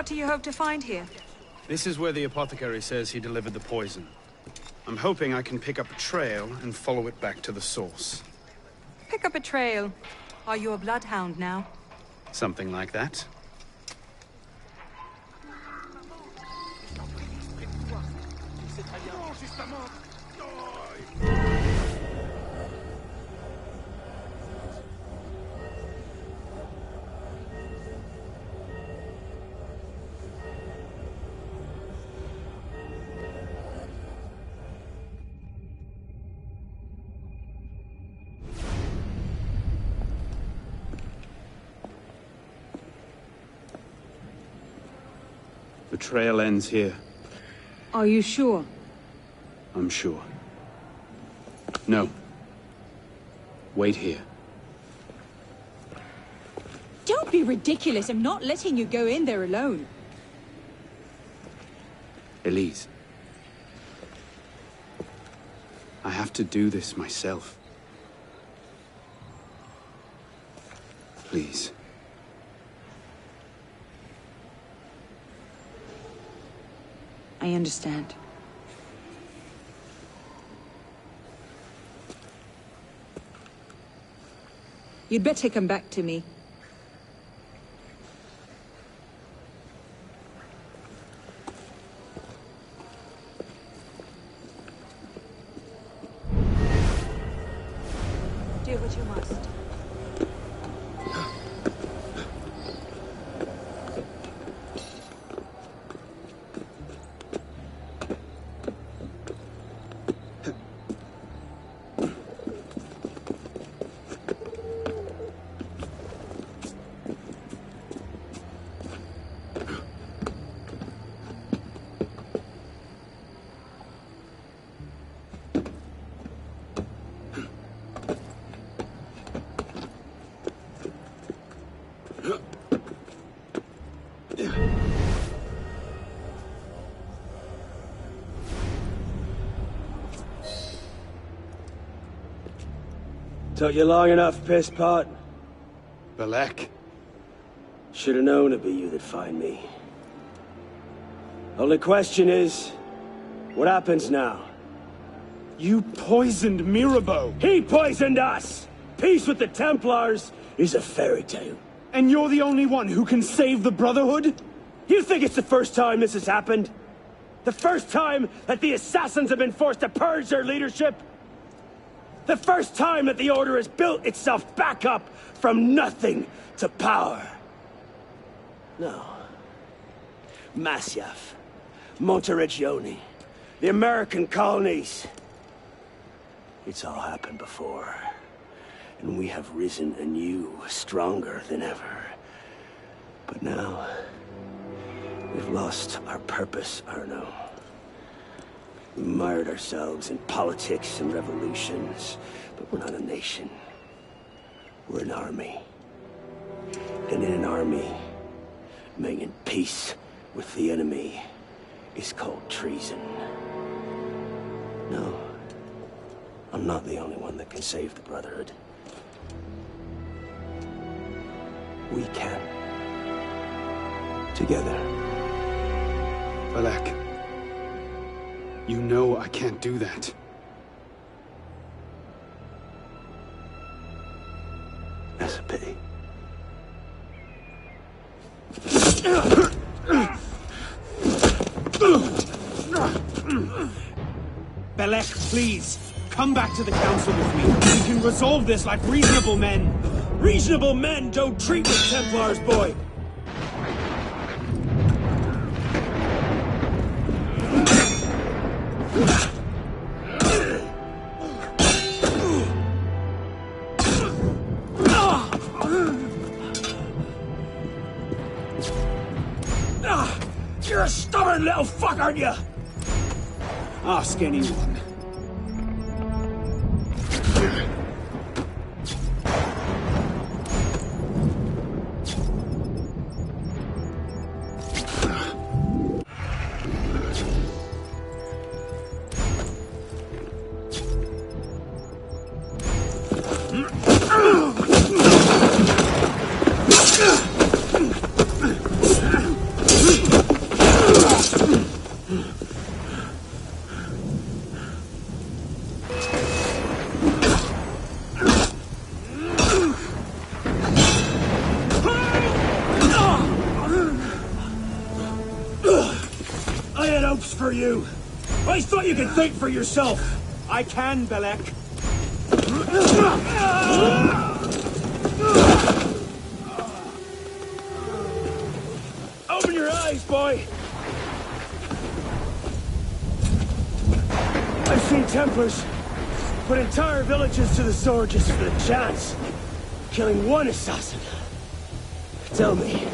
What do you hope to find here? This is where the apothecary says he delivered the poison. I'm hoping I can pick up a trail and follow it back to the source. Pick up a trail. Are you a bloodhound now? Something like that. The trail ends here. Are you sure? I'm sure. No. Wait here. Don't be ridiculous. I'm not letting you go in there alone. Elise. I have to do this myself. Please. I understand. You'd better come back to me. Do what you must. Took you long enough, piss pot. Belek. Should have known it'd be you that'd find me. Only question is, what happens now? You poisoned Mirabeau! He poisoned us! Peace with the Templars is a fairy tale. And you're the only one who can save the Brotherhood? You think it's the first time this has happened? The first time that the Assassins have been forced to purge their leadership? The first time that the Order has built itself back up from nothing to power? No. Masyaf, Monteriggioni, the American colonies. It's all happened before. And we have risen anew, stronger than ever. But now, we've lost our purpose, Arno. We mired ourselves in politics and revolutions, but we're not a nation. We're an army. And in an army, making peace with the enemy is called treason. No, I'm not the only one that can save the Brotherhood. We can. Together. Belek. You know I can't do that. That's a pity. Belek, please, come back to the council with me. We can resolve this like reasonable men. Reasonable men don't treat with Templars, boy! You're a stubborn little fuck, aren't you? Ask anyone. scalps for you. I thought you could think for yourself. I can, Belek. Open your eyes, boy. I've seen Templars put entire villages to the sword just for the chance of killing one assassin. Tell me,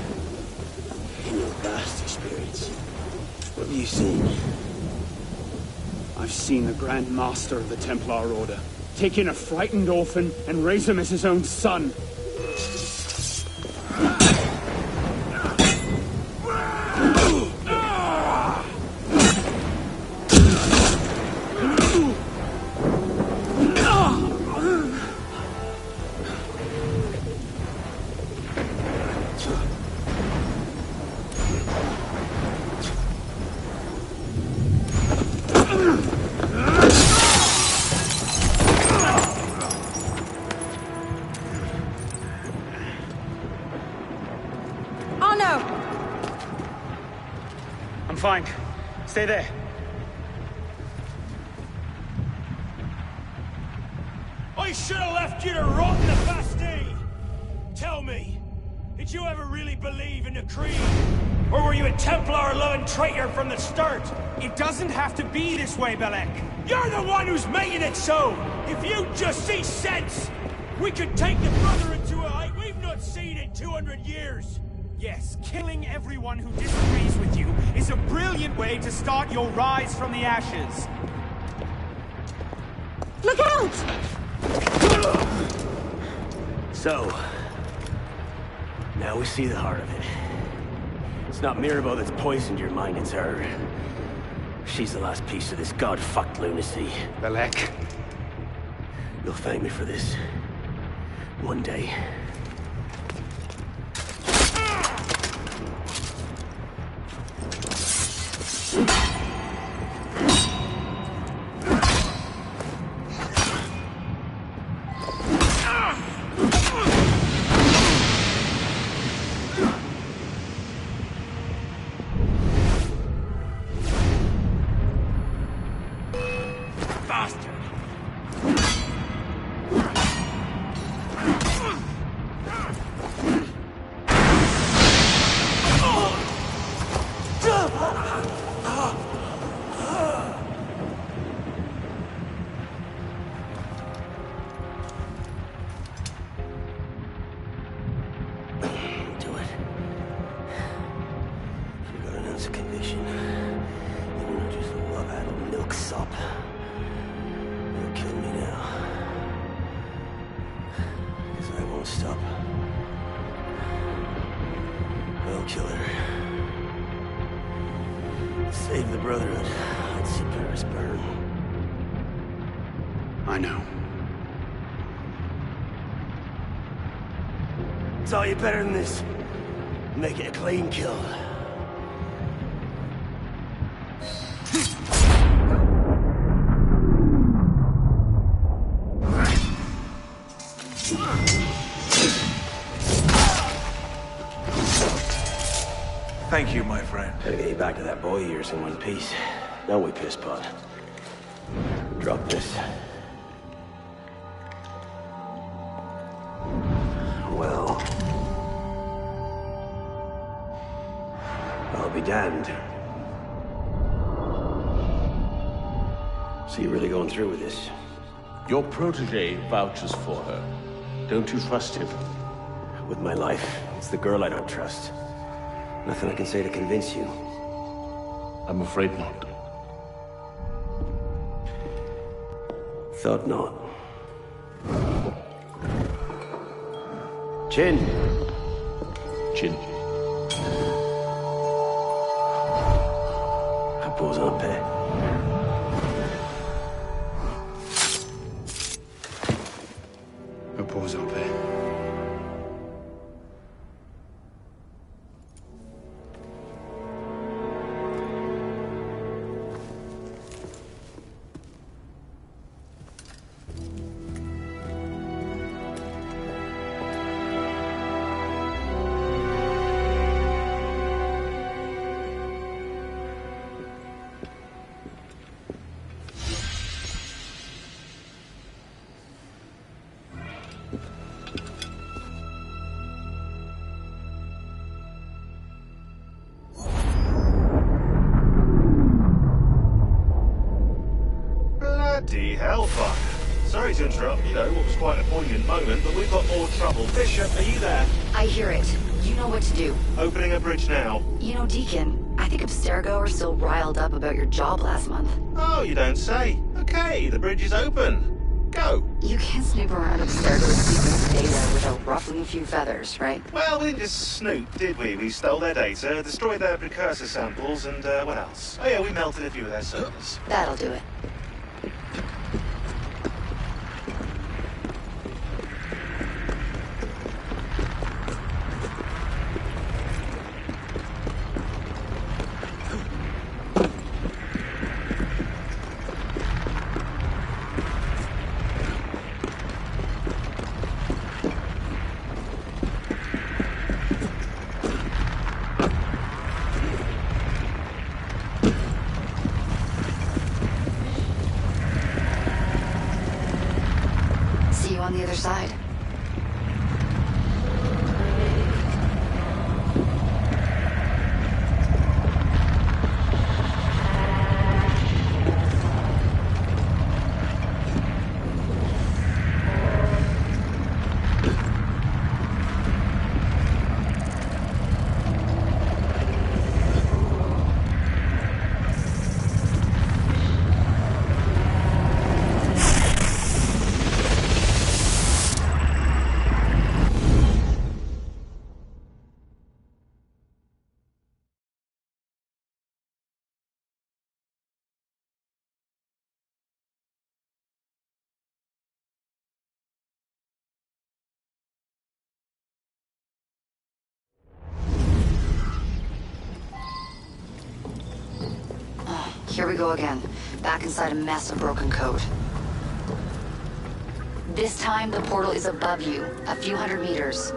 in your vast experience, what have you seen? I've seen the Grand Master of the Templar Order take in a frightened orphan and raise him as his own son. Fine. Stay there. I should have left you to rot in the Bastille! Tell me, did you ever really believe in the Creed? Or were you a Templar-loving traitor from the start? It doesn't have to be this way, Belek. You're the one who's making it so! If you just see sense, we could take the Brotherhood to a height we've not seen in 200 years! Yes, killing everyone who disagrees with you is a brilliant way to start your rise from the ashes. Look out! So, now we see the heart of it. It's not Mirabeau that's poisoned your mind, it's her. She's the last piece of this god-fucked lunacy. Belek. You'll thank me for this. One day. Save the Brotherhood. I'd see Paris burn. I know. Saw you better than this. Make it a clean kill. Thank you, my friend. Gotta get you back to that boy of yours in one piece. Don't we, pisspot? Drop this. Well... I'll be damned. So you're really going through with this? Your protege vouches for her. Don't you trust him? With my life. It's the girl I don't trust. Nothing I can say to convince you. I'm afraid not. Thought not. Chin. Chin. Repose en paix. Repose en paix. Bloody hellfire. Sorry to interrupt, what was quite a poignant moment, but we've got more trouble. Bishop, are you there? I hear it. You know what to do. Opening a bridge now. Deacon, I think Abstergo are still riled up about your job last month. Oh, you don't say. Okay, the bridge is open. Go. You can't snoop around Abstergo's secret data without ruffling a few feathers, right? Well, we didn't just snoop, did we? We stole their data, destroyed their precursor samples, and what else? Oh yeah, we melted a few of their servers. That'll do it. On the other side. Here we go again. Back inside a mess of broken code. This time, the portal is above you, a few hundred meters.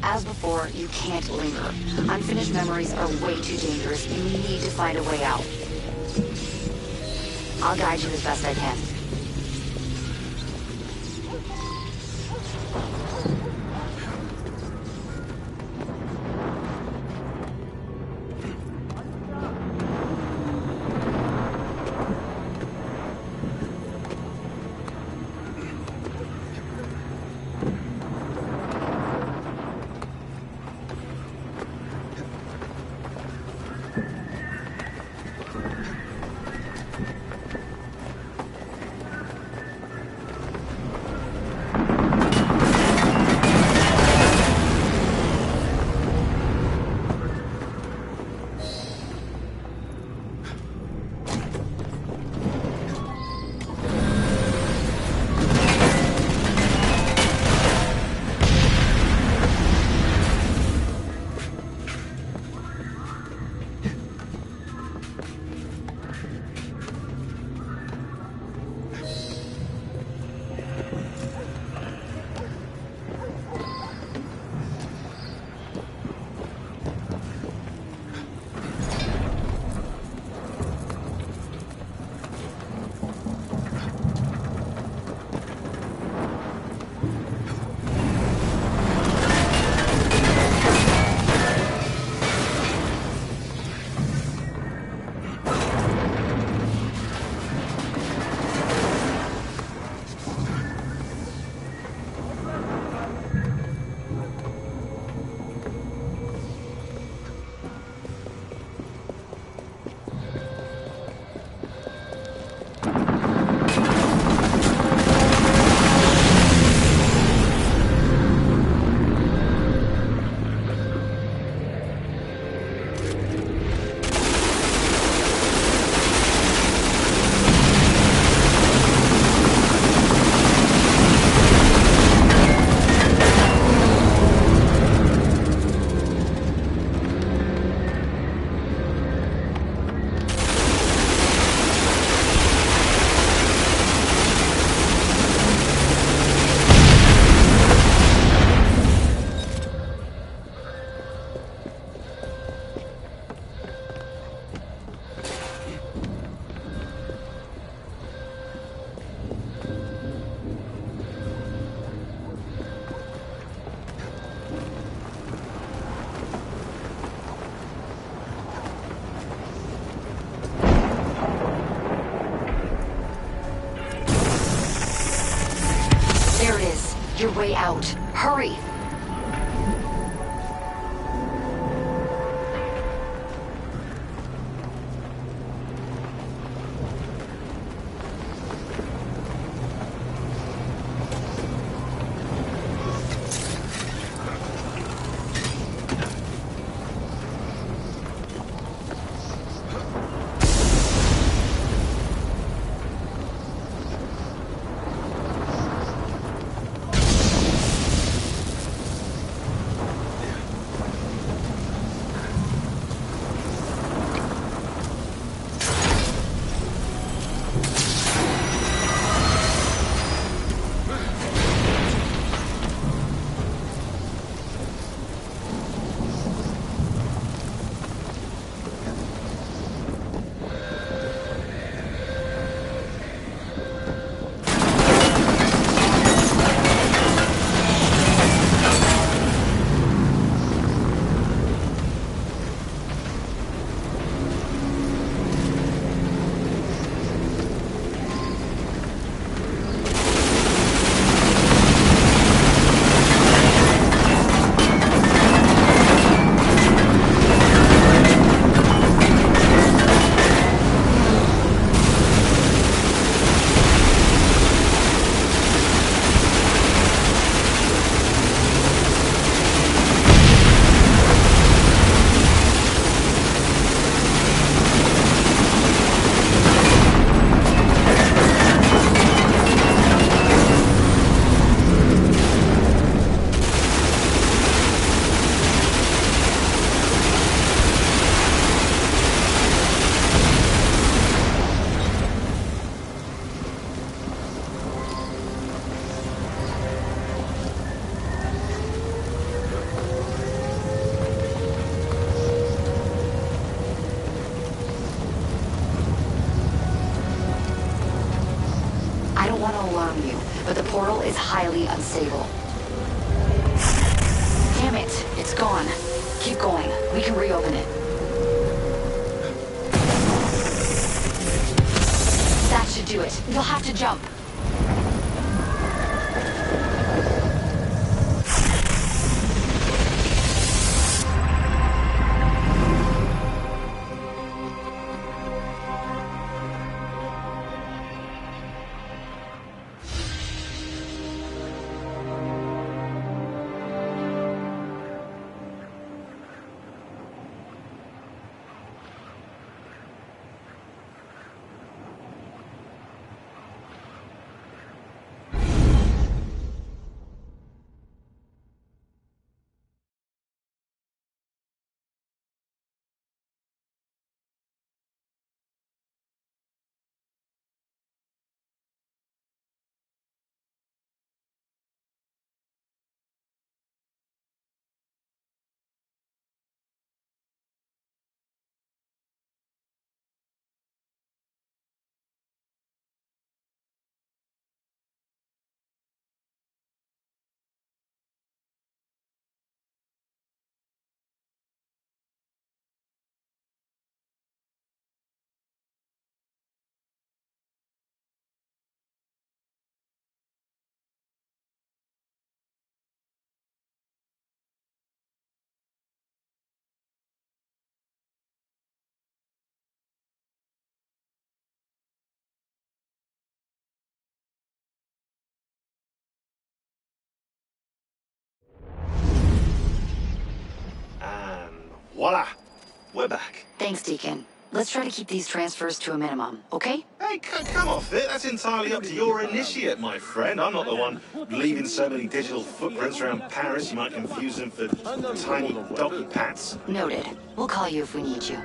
As before, you can't linger. Unfinished memories are way too dangerous. You need to find a way out. I'll guide you as best I can. your way out. Hurry! But the portal is highly unstable. Damn it, it's gone. Keep going. We can reopen it. That should do it. You'll have to jump. Voila! We're back. Thanks, Deacon. Let's try to keep these transfers to a minimum, okay? Hey, come off it. That's entirely up to your initiate, my friend. I'm not the one leaving so many digital footprints around Paris you might confuse them for tiny doggy pats. Noted. We'll call you if we need you.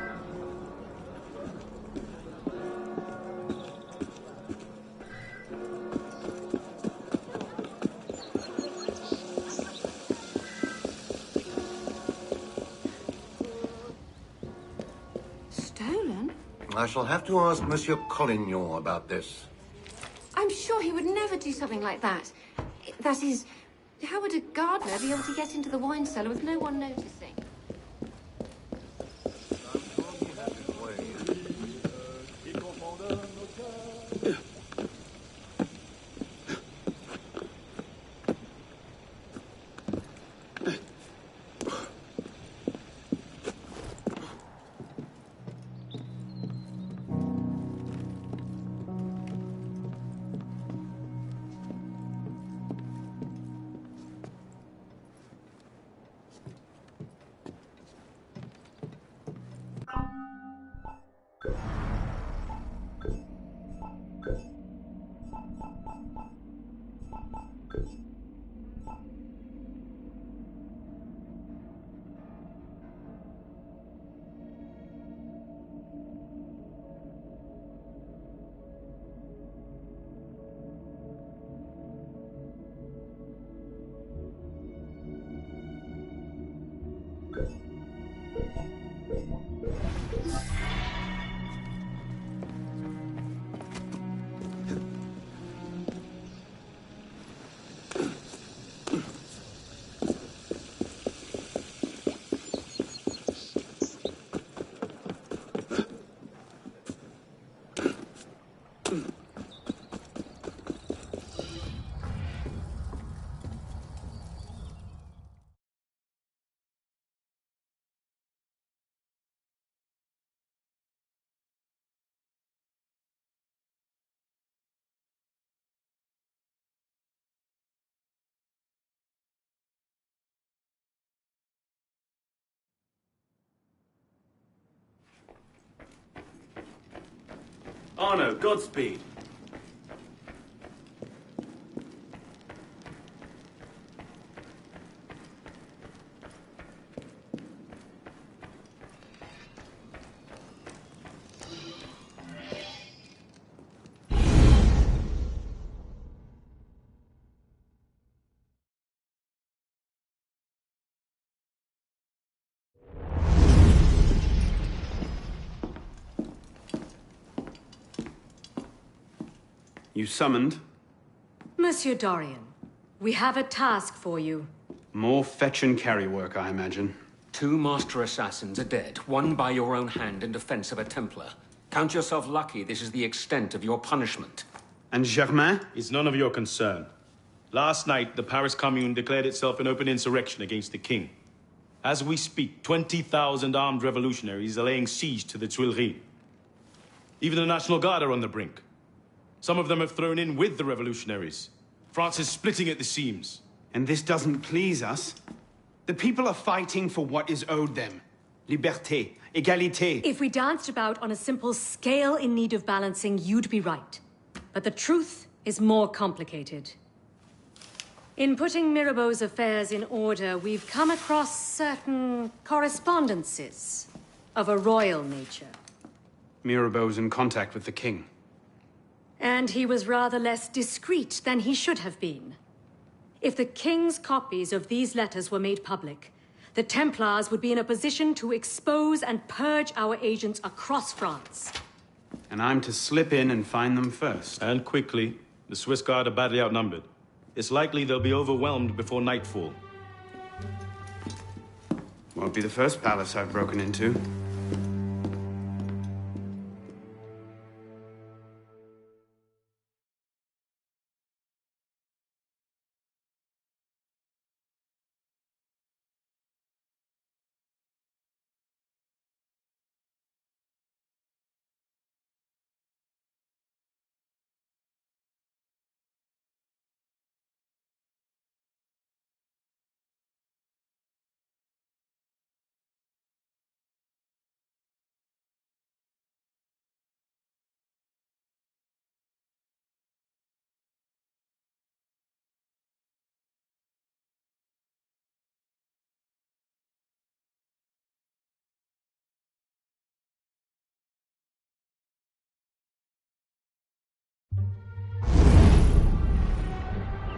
I shall have to ask Monsieur Collignon about this. I'm sure he would never do something like that. That is, how would a gardener be able to get into the wine cellar with no one noticing? Arno, Godspeed. You summoned? Monsieur Dorian, we have a task for you. More fetch and carry work, I imagine. 2 master assassins are dead, one by your own hand in defense of a Templar. Count yourself lucky this is the extent of your punishment. And Germain? It's none of your concern. Last night, the Paris Commune declared itself an open insurrection against the king. As we speak, 20,000 armed revolutionaries are laying siege to the Tuileries. Even the National Guard are on the brink. Some of them have thrown in with the revolutionaries. France is splitting at the seams. And this doesn't please us? The people are fighting for what is owed them. Liberté, égalité. If we danced about on a simple scale in need of balancing, you'd be right. But the truth is more complicated. In putting Mirabeau's affairs in order, we've come across certain correspondences of a royal nature. Mirabeau's in contact with the king. And he was rather less discreet than he should have been. If the king's copies of these letters were made public, the Templars would be in a position to expose and purge our agents across France. And I'm to slip in and find them first. And quickly. The Swiss Guard are badly outnumbered. It's likely they'll be overwhelmed before nightfall. Won't be the first palace I've broken into.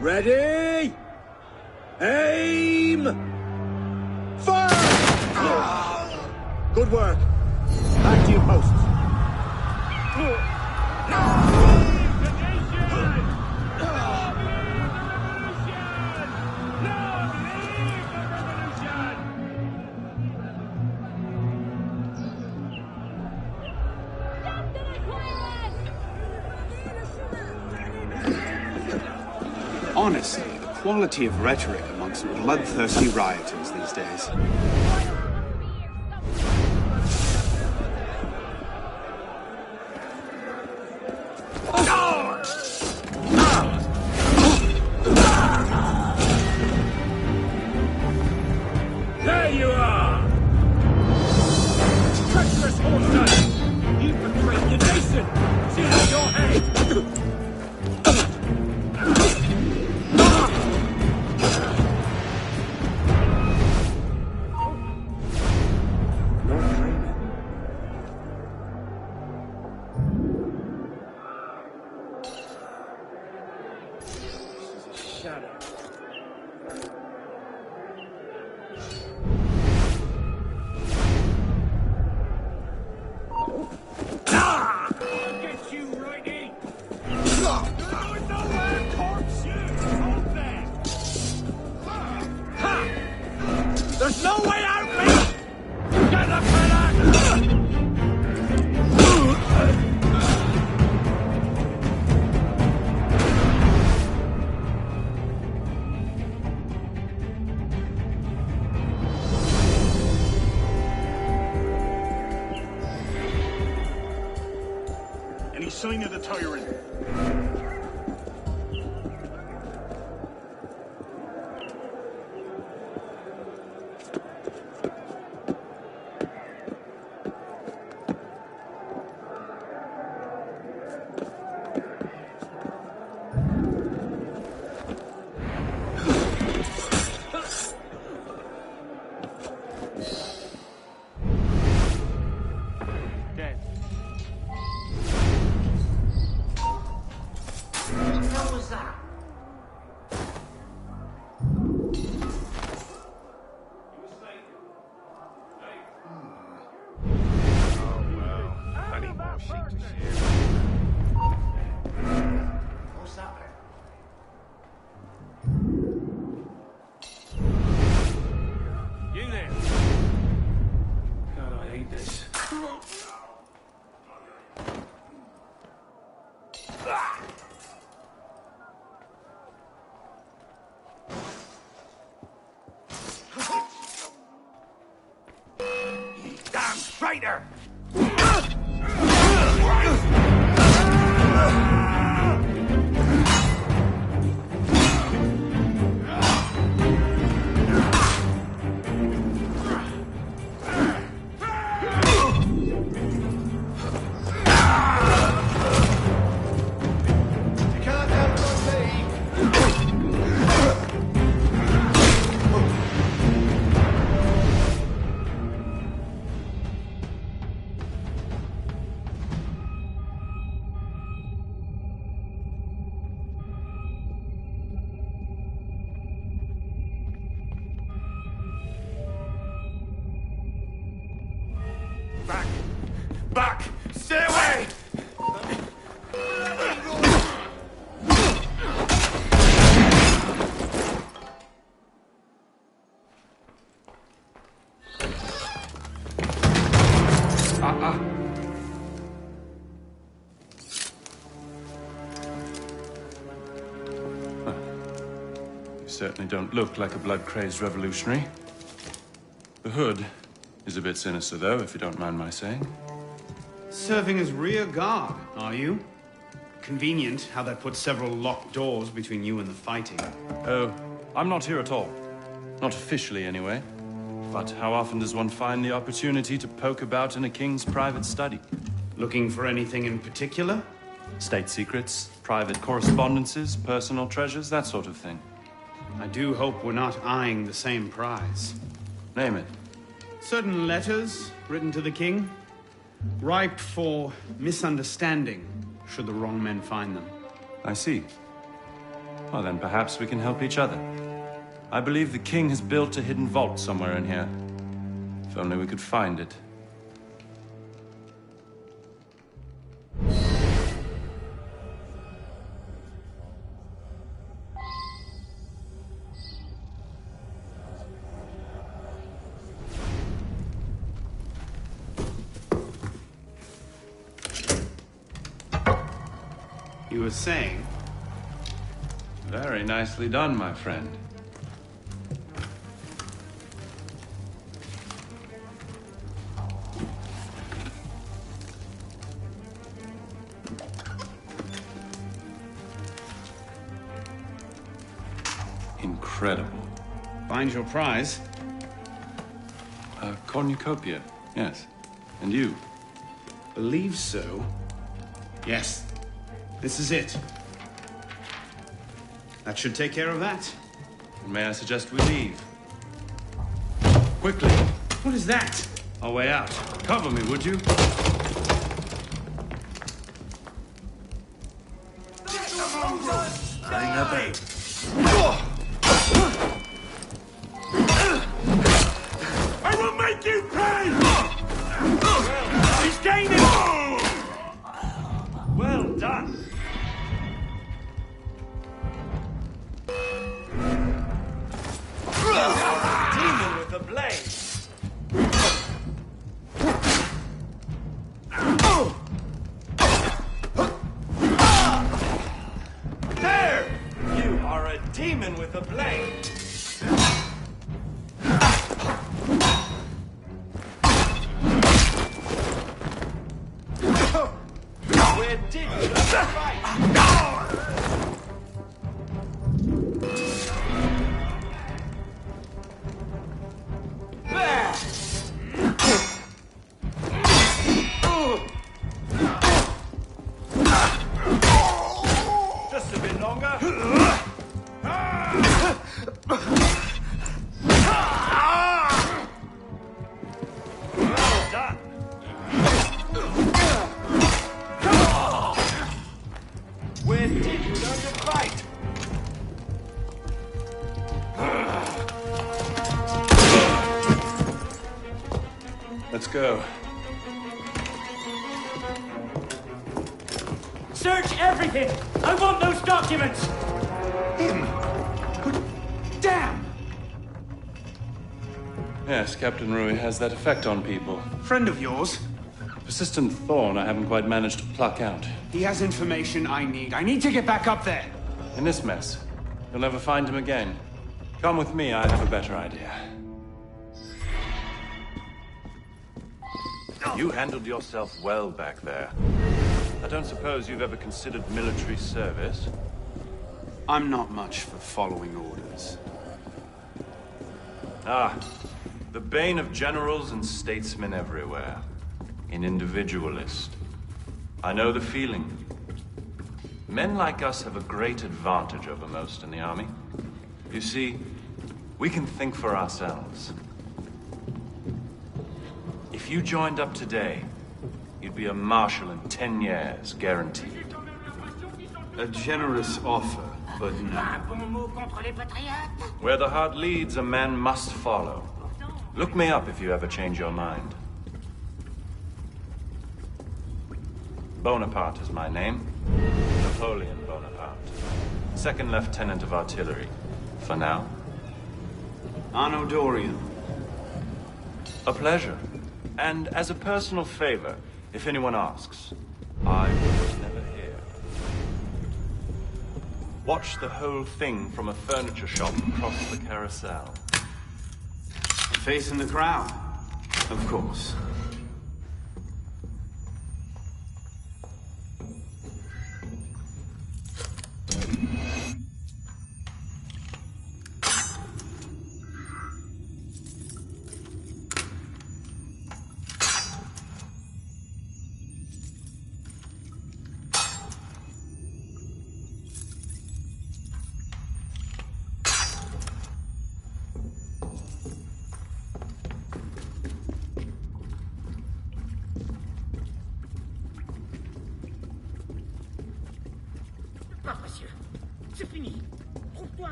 Ready? Aim! Fire! Good work. Back to your posts. Honestly, the quality of rhetoric amongst bloodthirsty rioters these days. There you are! Treacherous horseman! You betrayed your nation! See your head! shadow. I'll get you, righty! Going nowhere, corpse, you! Hold there! Ha! There's no way out, mate! Get up, fella! Any sign of the tyrant? Dead. What was that? I need more sheep to share. What's that? You there? God, I hate this. You damn traitor! You can't outrun me! Back! Back! Stay away! You certainly don't look like a blood-crazed revolutionary. The hood is a bit sinister, though, if you don't mind my saying. Serving as rear guard, are you? Convenient how that puts several locked doors between you and the fighting. Oh, I'm not here at all. Not officially, anyway. But how often does one find the opportunity to poke about in a king's private study? Looking for anything in particular? State secrets, private correspondences, personal treasures, that sort of thing. I do hope we're not eyeing the same prize. Name it. Certain letters written to the king, ripe for misunderstanding, should the wrong men find them. I see. Well, then perhaps we can help each other. I believe the king has built a hidden vault somewhere in here. If only we could find it. You were saying? Very nicely done, my friend. Incredible. Find your prize? A cornucopia, yes. And you? Believe so. Yes. This is it. That should take care of that. May I suggest we leave? Quickly. What is that? Our way out. Cover me, would you? Hang a bit. you pay! He's gaining! Well done. Demon with a blade. There! You are a demon with a blade. Where did you learn to fight? Just a bit longer. Well done. Where did you learn to fight? Let's go. Search everything! I want those documents! Him! Damn! Yes, Captain Rui has that effect on people. Friend of yours? Persistent thorn I haven't quite managed to pluck out. He has information I need. I need to get back up there. In this mess, you'll never find him again. Come with me, I have a better idea. You handled yourself well back there. I don't suppose you've ever considered military service? I'm not much for following orders. Ah, the bane of generals and statesmen everywhere. An individualist. I know the feeling. Men like us have a great advantage over most in the army. You see, we can think for ourselves. If you joined up today, you'd be a marshal in 10 years, guaranteed. A generous offer, but no. Where the heart leads, a man must follow. Look me up if you ever change your mind. Bonaparte is my name. Napoleon Bonaparte. Second Lieutenant of Artillery. For now. Arno Dorian. A pleasure. And as a personal favor, if anyone asks, I will never hear. Watch the whole thing from a furniture shop across the carousel. Facing the crowd, of course.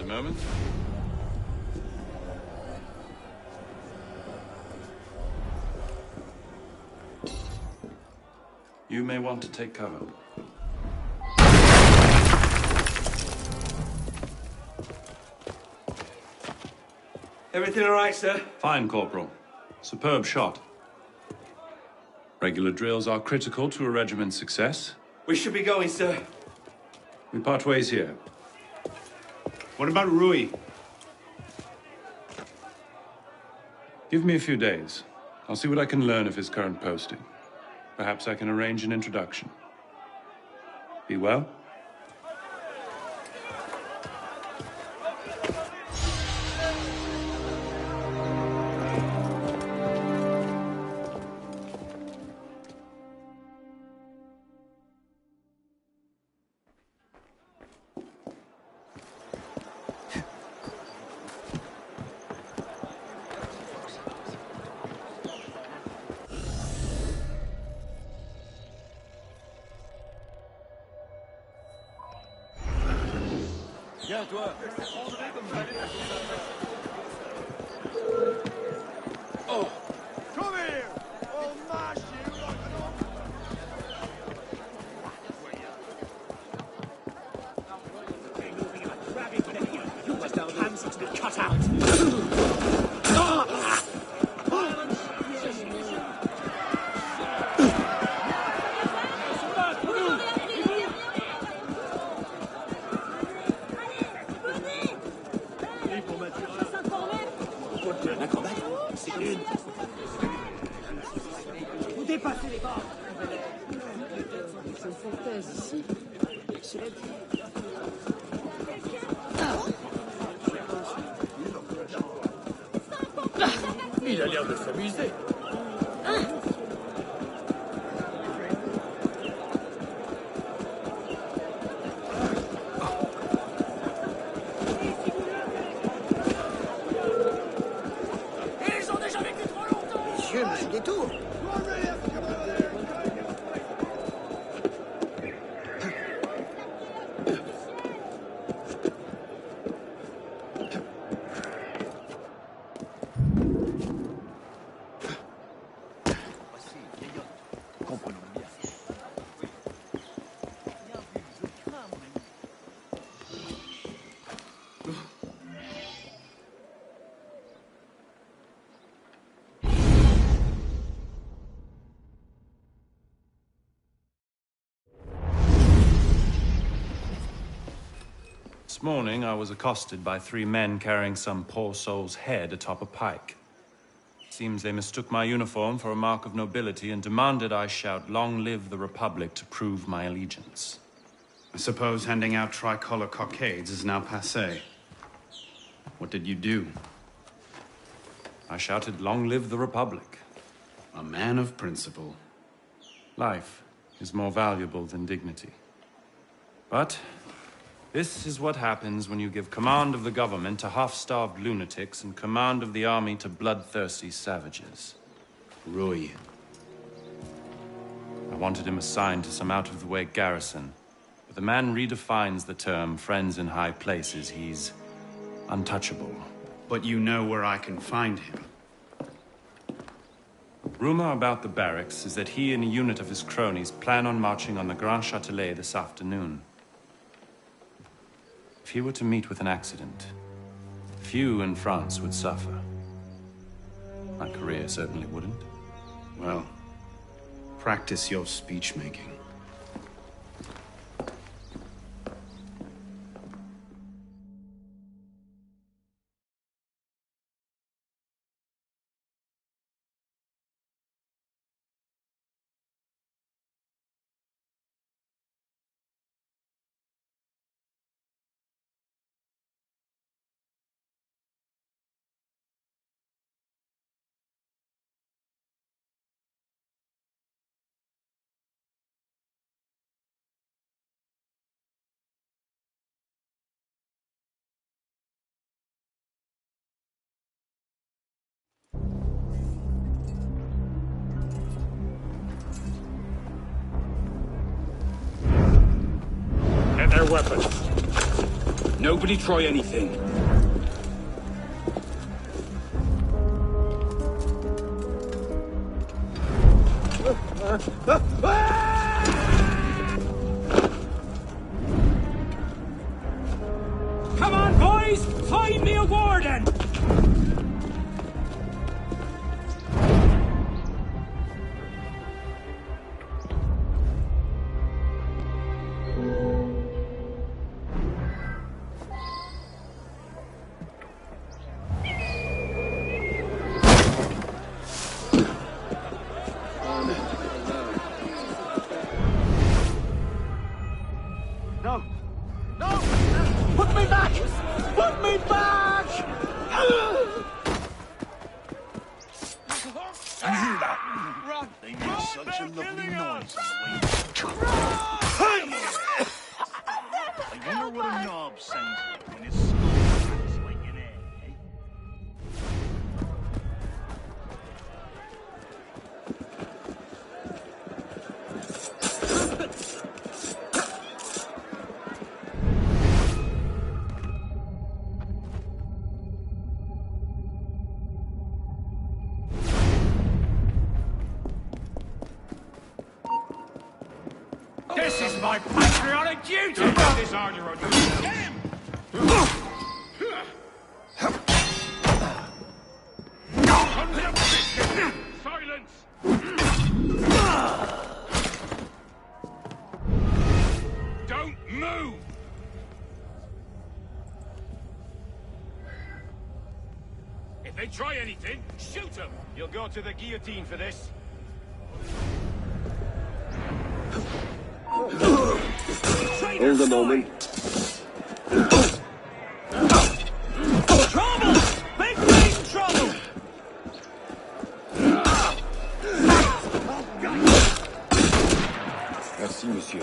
Moment. You may want to take cover. Everything all right, sir? Fine, Corporal. Superb shot. Regular drills are critical to a regiment's success. We should be going, sir. We part ways here. What about Rui? Give me a few days. I'll see what I can learn of his current posting. Perhaps I can arrange an introduction. Be well. Viens, toi. Oh! Come here! Oh, mash you like an You must have hands to be cut out. Vous dépassez les bornes. Ils sont fontaise ici. Cela dit... Il a l'air de s'amuser. Ils ont déjà vécu trop longtemps. Messieurs, monsieur Détour. This morning, I was accosted by 3 men carrying some poor soul's head atop a pike. Seems they mistook my uniform for a mark of nobility and demanded I shout, "Long live the Republic," to prove my allegiance. I suppose handing out tricolor cockades is now passé. What did you do? I shouted, "Long live the Republic." A man of principle. Life is more valuable than dignity. But this is what happens when you give command of the government to half-starved lunatics and command of the army to bloodthirsty savages. Rui. I wanted him assigned to some out-of-the-way garrison, but the man redefines the term friends in high places. He's untouchable. But you know where I can find him. Rumor about the barracks is that he and a unit of his cronies plan on marching on the Grand Châtelet this afternoon. If he were to meet with an accident, few in France would suffer. My career certainly wouldn't. Well, practice your speech-making. Their weapons. Nobody try anything. Come on, boys! Find me a warden! This is my patriotic duty! Don't put this order on yourself! Silence! Don't move! If they try anything, shoot them! You'll go to the guillotine for this. Hold a moment. Trouble! Big trouble! Merci, monsieur.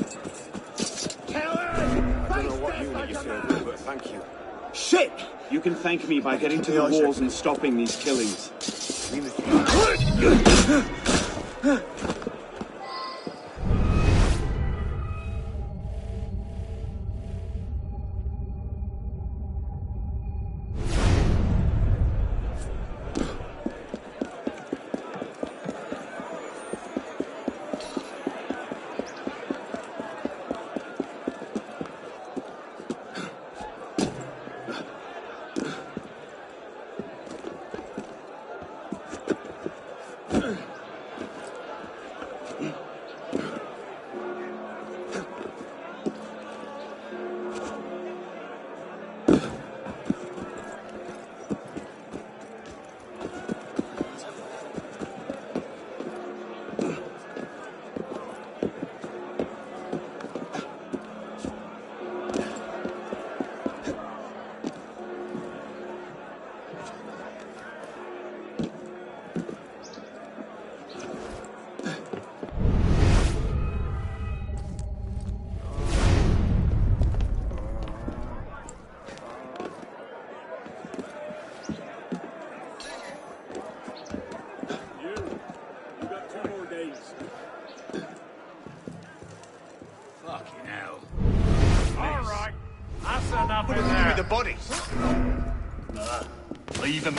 I don't know what unit you serve with, but thank you. Shit! You can thank me by getting to the walls and stopping these killings. Fucking hell. All right. That's enough What in do we do there. with the bodies? Leave them.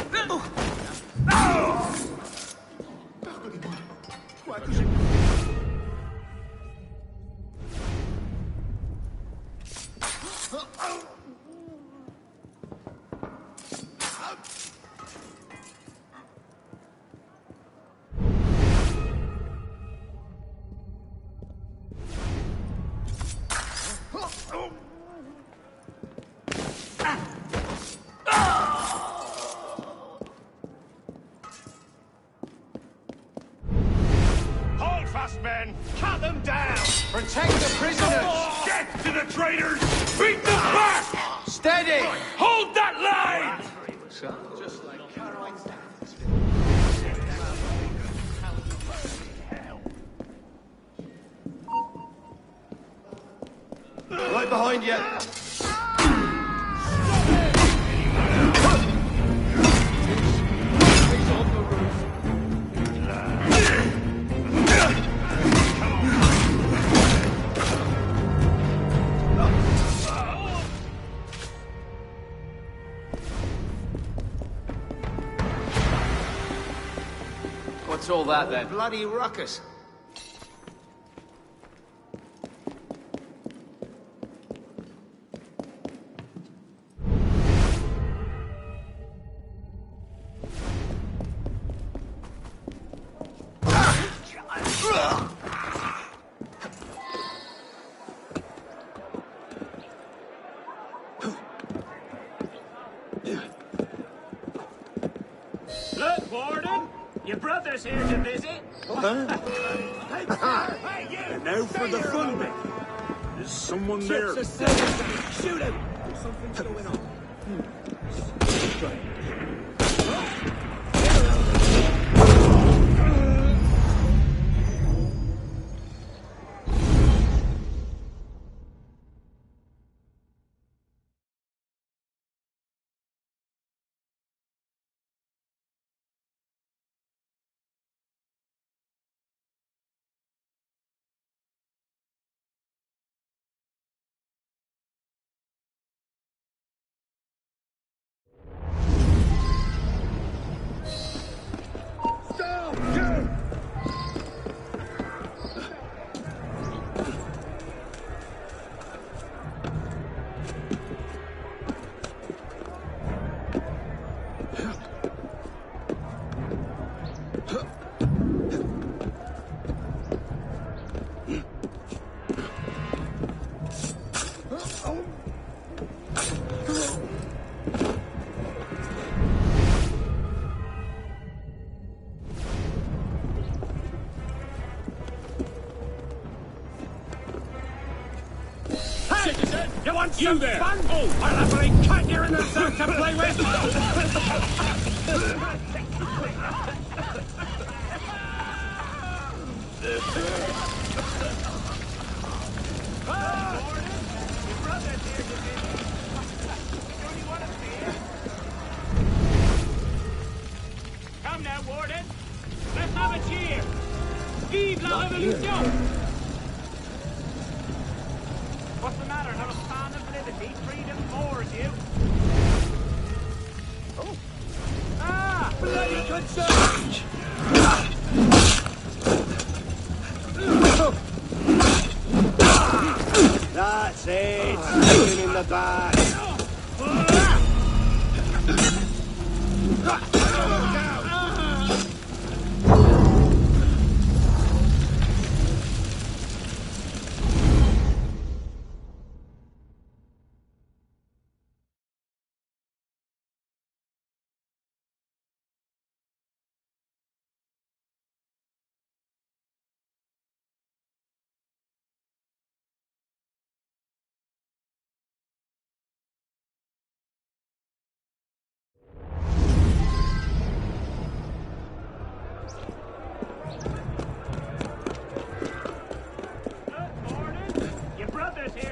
Hold fast, men! Cut them down! Protect the prisoners! Get to the traitors! Beat them back! Steady! Hold that line! Right behind you. What's all that then? Bloody ruckus. Look, Warden! Your brother's here to visit. Hey, you! Now for the fun bit. There's someone there. Shoot him! Something's going on. Citizen, you want some fun? Oh, I'll happily cut you in the throat to play with. Come now, Warden. Let's have a cheer. Vive la Revolution! What's the matter? Not a fan of liberty? Freedom bores you? Oh. Ah! Bloody concern! That's it. Shoot him in the back.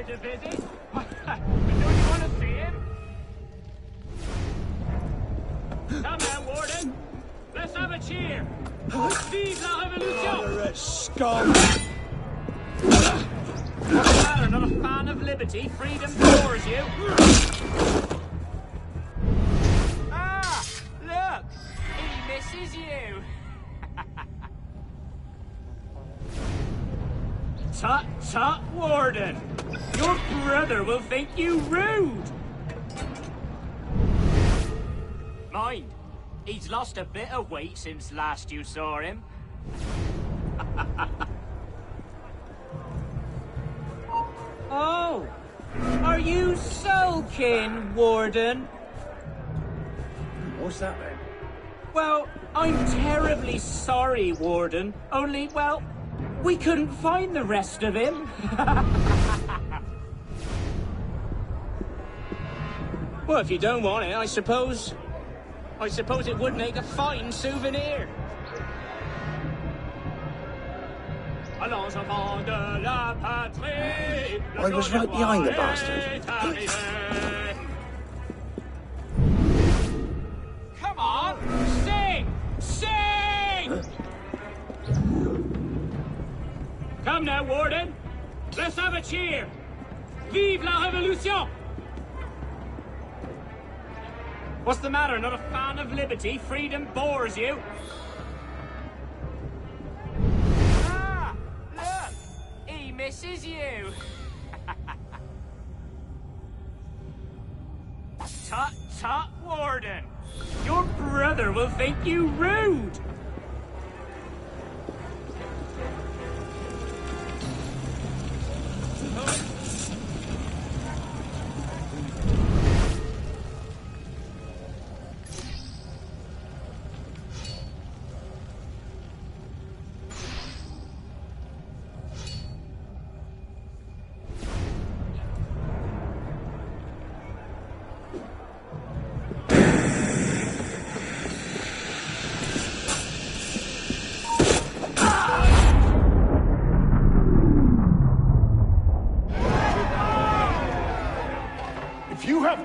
To visit? Don't you want to see him? Come now, Warden. Let's have a cheer. Vive la Revolution! You're a scum. What's the matter? Not a fan of liberty? Freedom bores you? Ah! Look! He misses you! Tut, tut, Warden! Your brother will think you rude! Mind, he's lost a bit of weight since last you saw him. Oh! Are you sulking, Warden? What's that, then? Well, I'm terribly sorry, Warden. Only, well, we couldn't find the rest of him. Well, if you don't want it, I suppose it would make a fine souvenir. I was right behind the bastard. Come on, sing! Sing! Come now, Warden. Let's have a cheer. Vive la Revolution! What's the matter? Not a fan of liberty? Freedom bores you? Ah! Look! He misses you! Tut, tut, Warden! Your brother will think you rude!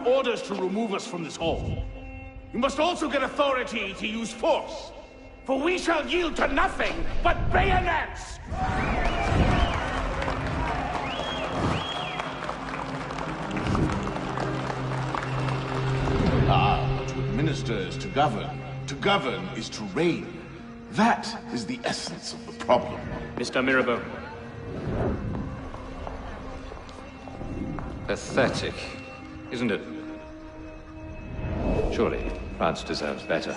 Orders to remove us from this hall. You must also get authority to use force, for we shall yield to nothing but bayonets! Ah, to administer is to govern. To govern is to reign. That is the essence of the problem. Mr. Mirabeau. Pathetic, isn't it? Surely, France deserves better.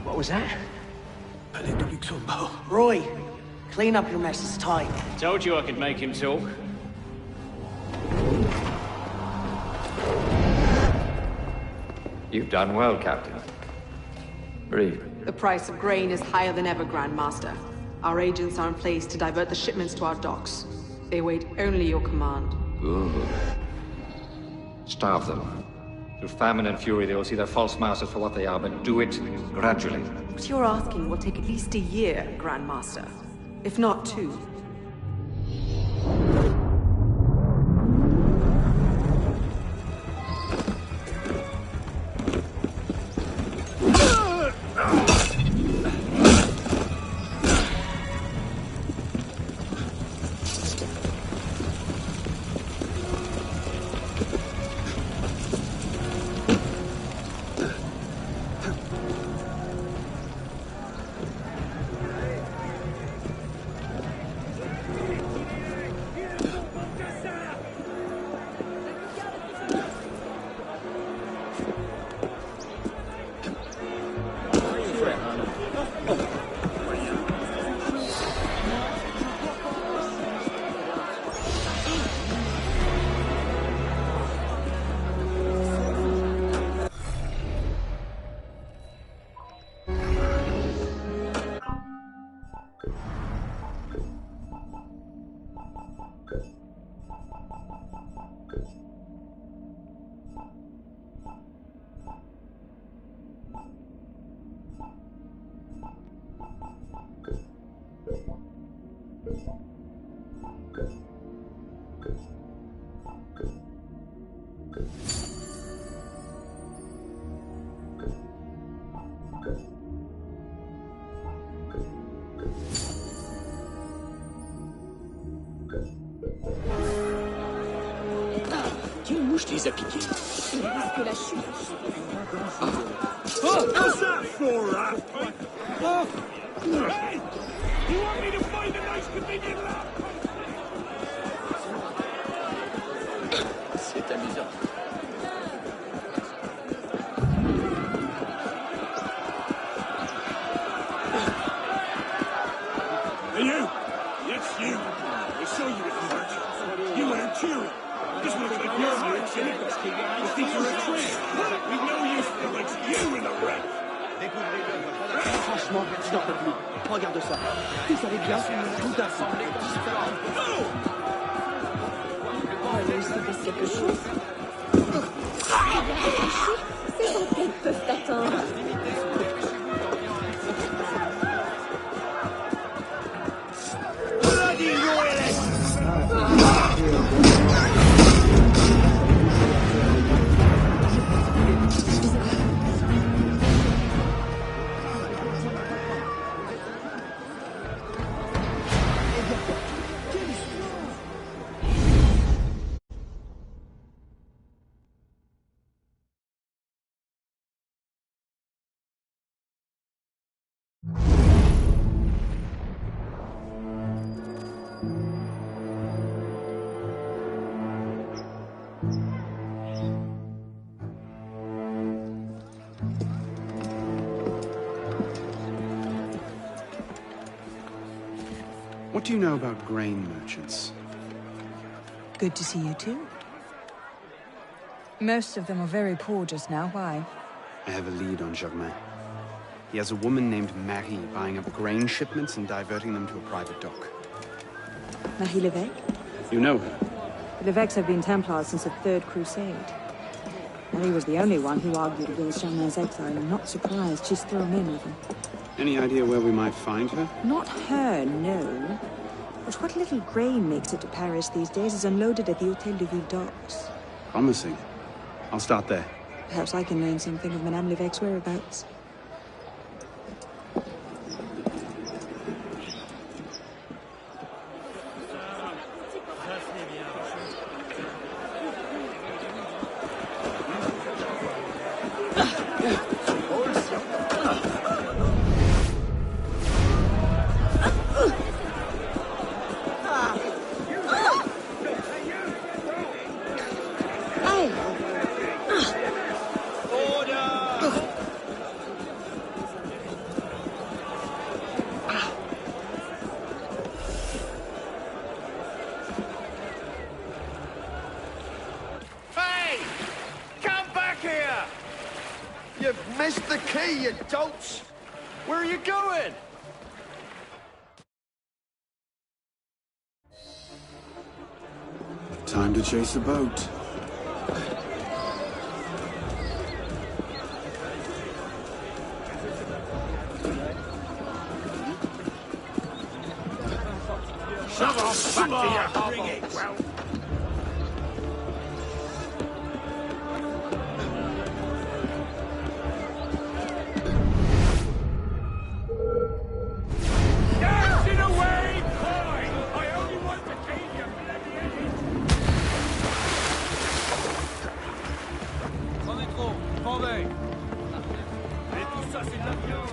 What was that? Palais de Luxembourg. Roy, Clean up your mess, it's time. Told you I could make him talk. You've done well, Captain. Read. The price of grain is higher than ever, Grand Master. Our agents are in place to divert the shipments to our docks. They await only your command. Good. Starve them. Through famine and fury, they will see their false masters for what they are, but do it gradually. What you're asking will take at least a year, Grand Master. If not 2. Quelle mouche les a piqués? Il risque la chute. Oh, how's that for, Oh! Hey! You want me to find a nice convenient lab? C'est amusant. Hey, you! Yes, you! I saw you at the march. You weren't cheering. This looks like your march, and you think you're a twin. We've no use for the likes of you in the wreck. Franchement, je n'en peux plus. Regarde ça. Vous savez bien, tout à fait. Voyons s'il passe quelque chose. Ces enquêtes peuvent attendre. What do you know about grain merchants? Good to see you too. Most of them are very poor just now. Why? I have a lead on Germain. He has a woman named Marie buying up grain shipments and diverting them to a private dock. Marie Levesque? You know her? The Levesques have been Templars since the Third Crusade. Marie was the only one who argued against Germain's exile. I'm not surprised she's thrown in with him. Any idea where we might find her? Not her, no. But what little grain makes it to Paris these days is unloaded at the Hôtel de Ville docks. Promising. I'll start there. Perhaps I can learn something of Madame Levesque's whereabouts. Fetch the key, you dolts! Where are you going? Time to chase a boat. Shove off back to your hovel. Well. Get it away, boy! I only want to keep your bloody head. C'en est trop, m'en vais. Et tout ça, c'est de la viande.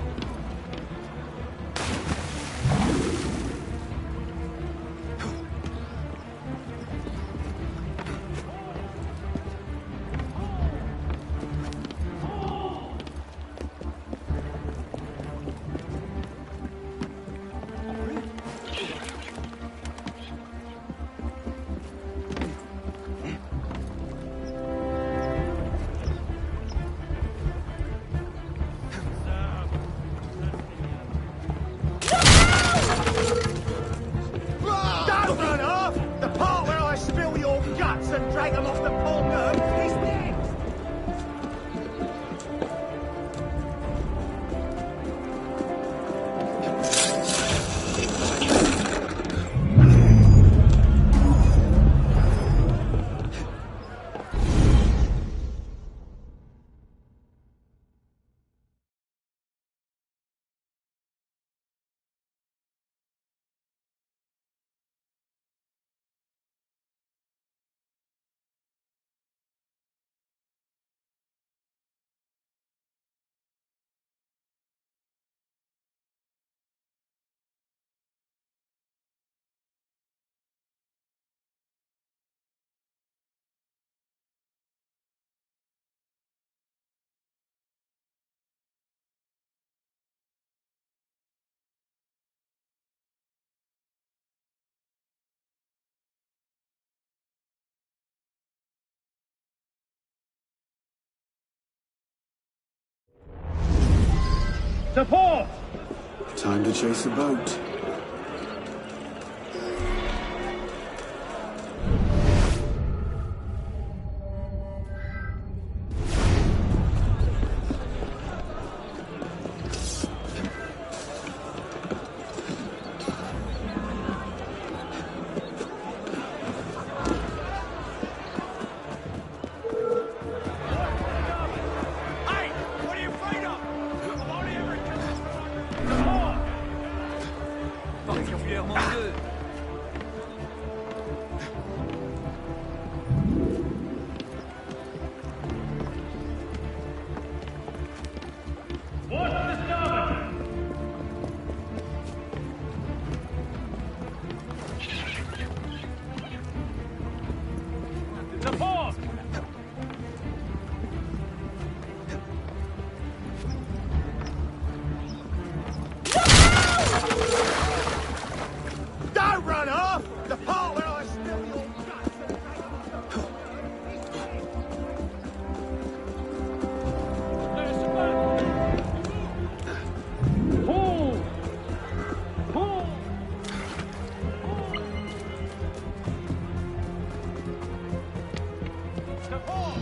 Don't run off! The part where I spill your guts and drag them off the pole nerve is next! Support! Time to chase a boat. Hey! What are you afraid of? I'm only ever support! Particulièrement deux. What's the starboard? Support! Don't run off! The part where I spill your guts and drag them off the pole Pull! Pull! Support!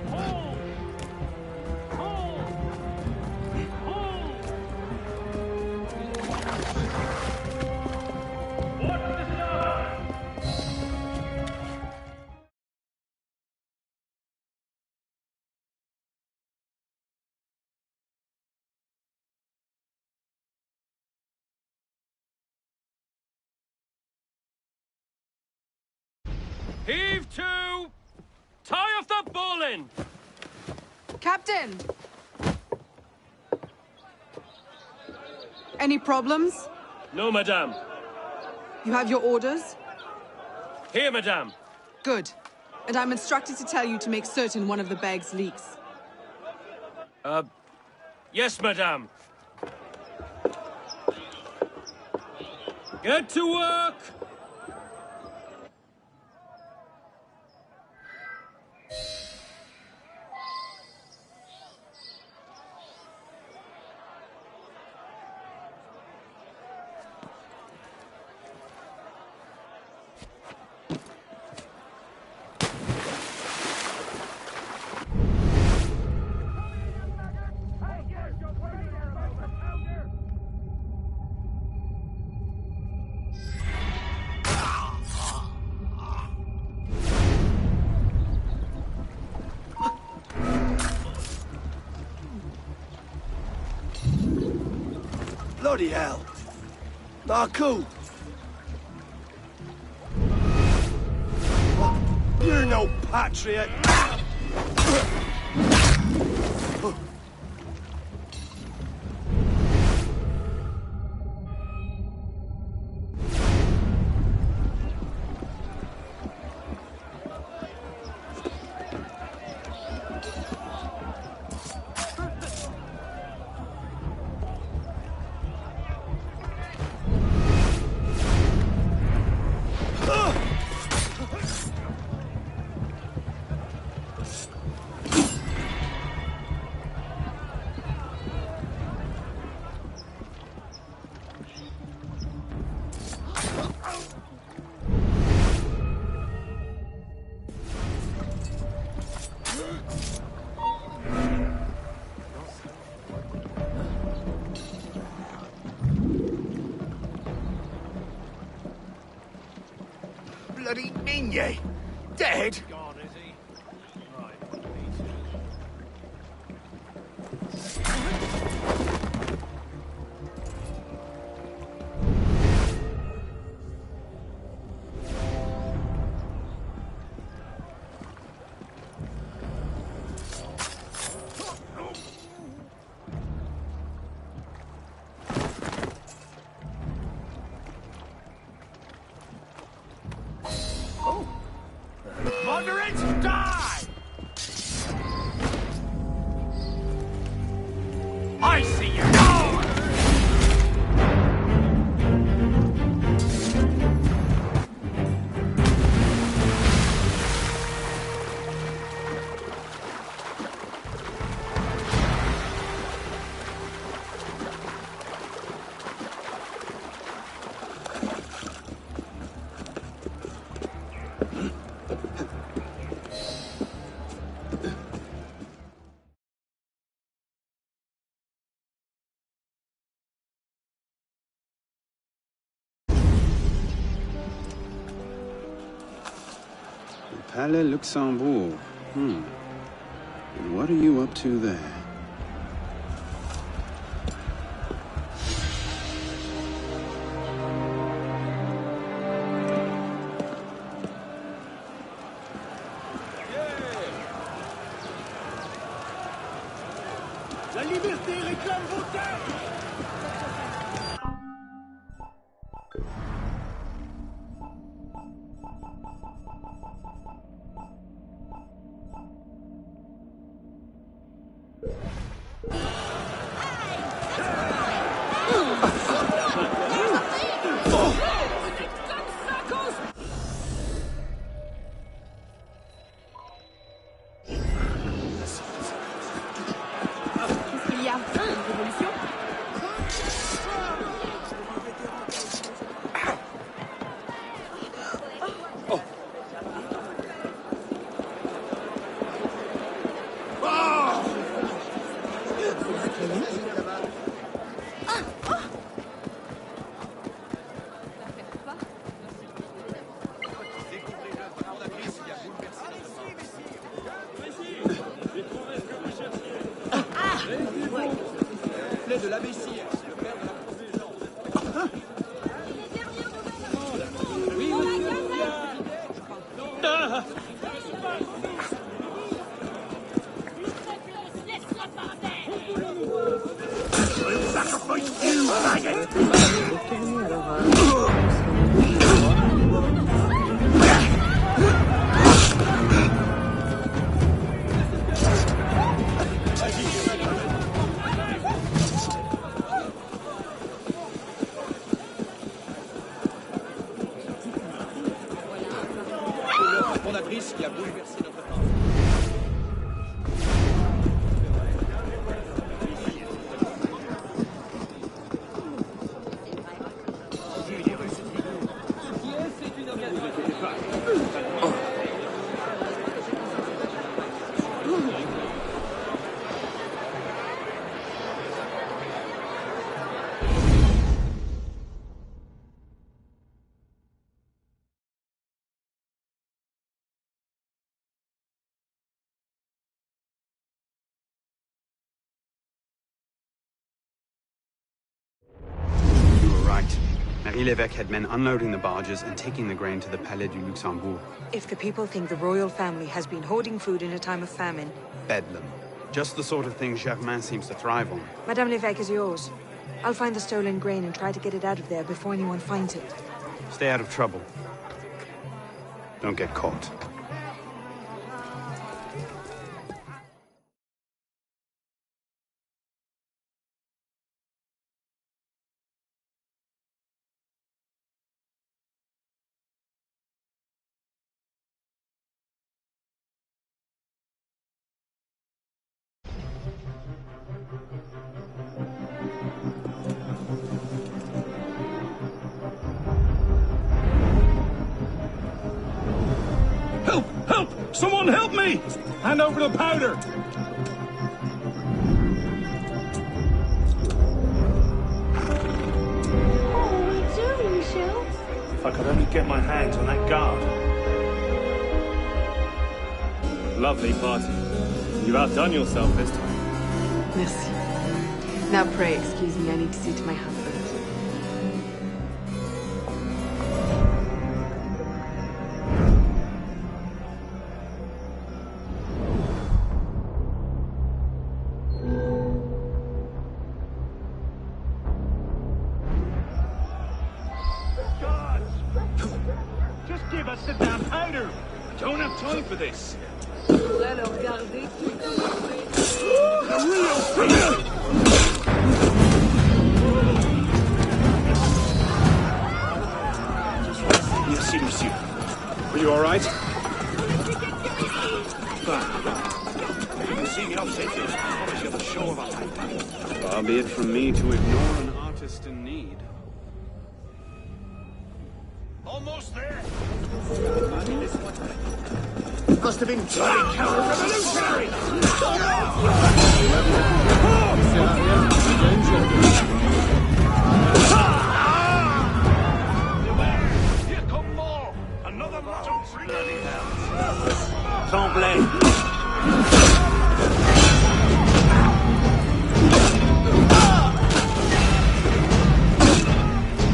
Pull! Pull! Pull! What's the starboard? Heave to! Tie off the bowline! Captain! Any problems? No, madame. You have your orders? Here, madame. Good. And I'm instructed to tell you to make certain one of the bags leaks. Yes, madame. Get to work! Bloody hell. Marco! You're no patriot! Bloody Minier! Dead? Gone, is he? Right. Moderates, die! I see you! Go! Palais Luxembourg. And what are you up to there? La liberté réclame vos terres! Il y a une révolution. De la vessie, le père de la provision. Oui, fondatrice qui a bouleversé notre temps. right. Marie Lévesque had men unloading the barges and taking the grain to the Palais du Luxembourg. If the people think the royal family has been hoarding food in a time of famine... Bedlam. Just the sort of thing Germain seems to thrive on. Madame Lévesque is yours. I'll find the stolen grain and try to get it out of there before anyone finds it. Stay out of trouble. Don't get caught. Help! Help! Someone help me! Hand over the powder! What are you doing, Michel? If I could only get my hands on that guard. Lovely party. You've outdone yourself this time. Merci. Now pray excuse me, I need to see to my husband. Just give us the damn powder! I don't have time for this. Merci, monsieur. Are you all right? You see me upset here. I promise you the show of a life. Far be it from me to ignore an artist in need. Almost there. Must have been bloody counter-revolutionary! Here come more! Another lot of bloody hell! Tremblay!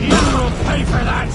You will pay for that!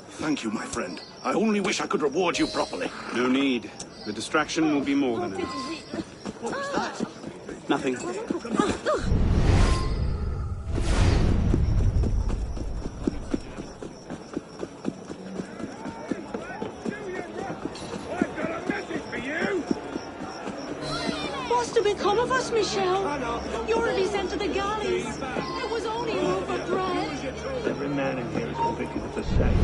Thank you, my friend. I only wish I could reward you properly. No need. The distraction will be more than enough. What was that? Nothing. What's to become of us, Michel? You're to be sent to the galleys. It was only room for bread. Every man in here is convicted of the same.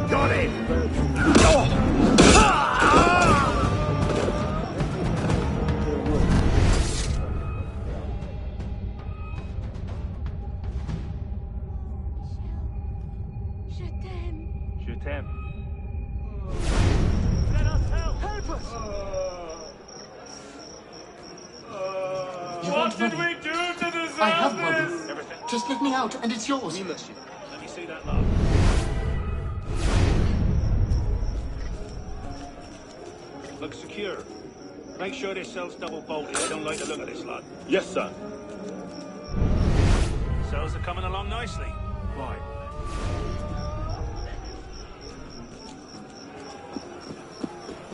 Got him! Je t'aime. Je t'aime. Help us! What did we do to deserve I have this? money. Just let me out, and it's yours. Oui, monsieur. Let me see that lot. Looks secure. Make sure this cell's double bolted. I don't like the look of this lot. Yes, sir. Cells are coming along nicely. Right.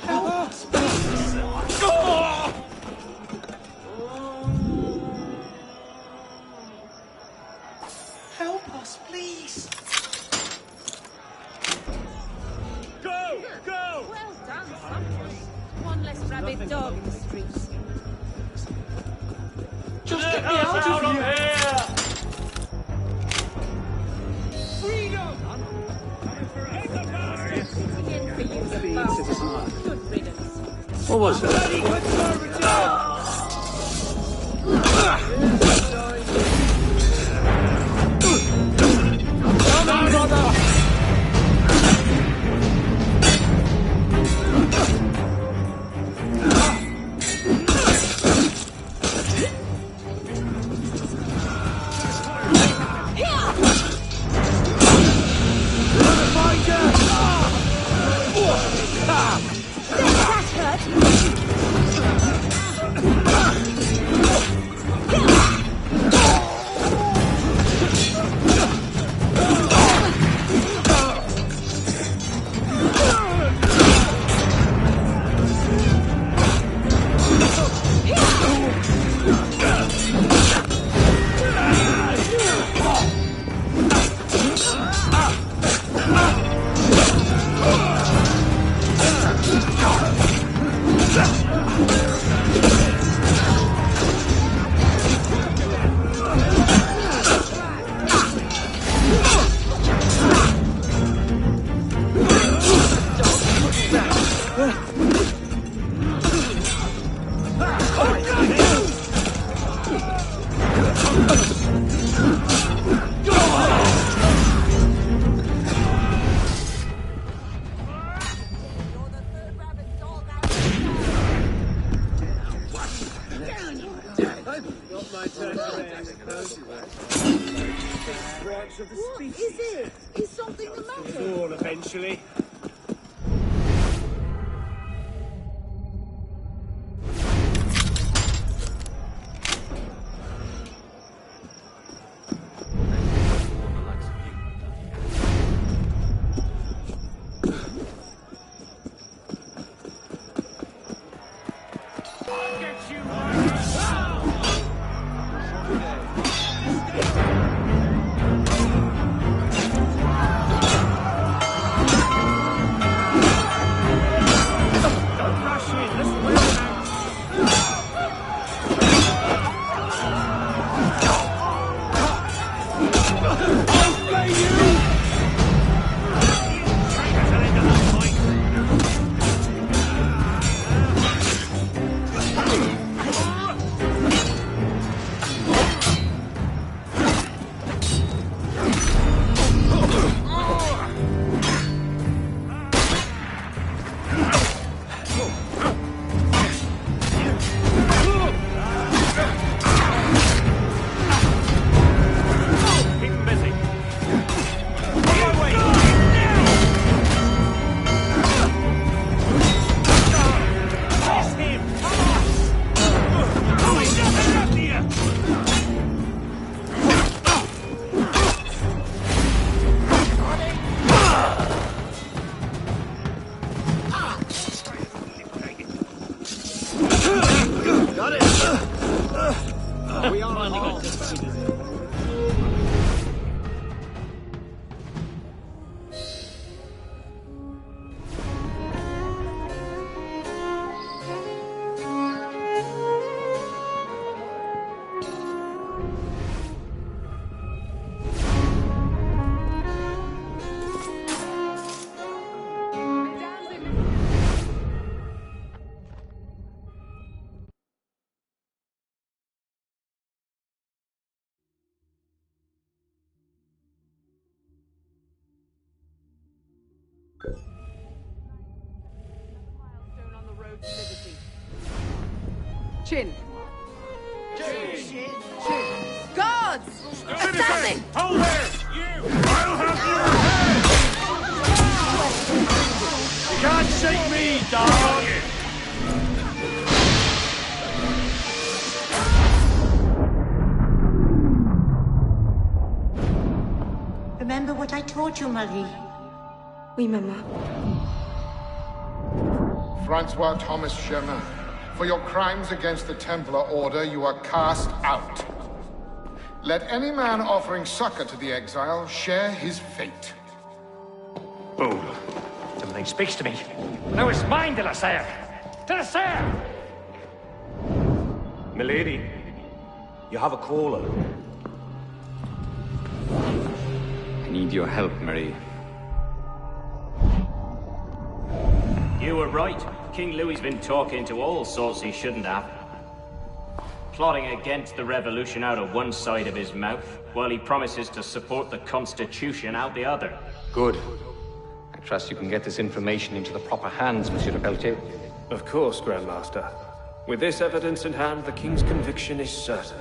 Help us, Help us, please. Go! Go! Well done, son. rabid dog in the streets. Just get me out of here! Freedom! Sitting in for you, the bastard. Good riddance. What was that? Come on, brother! Eventually. Chin. Chin. Guards! Assassin! Hold there! You! I'll have your head! You can't shake me, dog! Remember what I taught you, Marie? Oui, Mama. Francois Thomas Germain, for your crimes against the Templar Order, you are cast out. Let any man offering succor to the exile share his fate. Fool. Something speaks to me. No, it's mine, de la Serre. To the stair! Milady, you have a caller. I need your help, Marie. You were right. King Louis's been talking to all sorts he shouldn't have. Plotting against the revolution out of one side of his mouth, while he promises to support the Constitution out the other. Good. I trust you can get this information into the proper hands, Monsieur de Peltier. Of course, Grand Master. With this evidence in hand, the King's conviction is certain.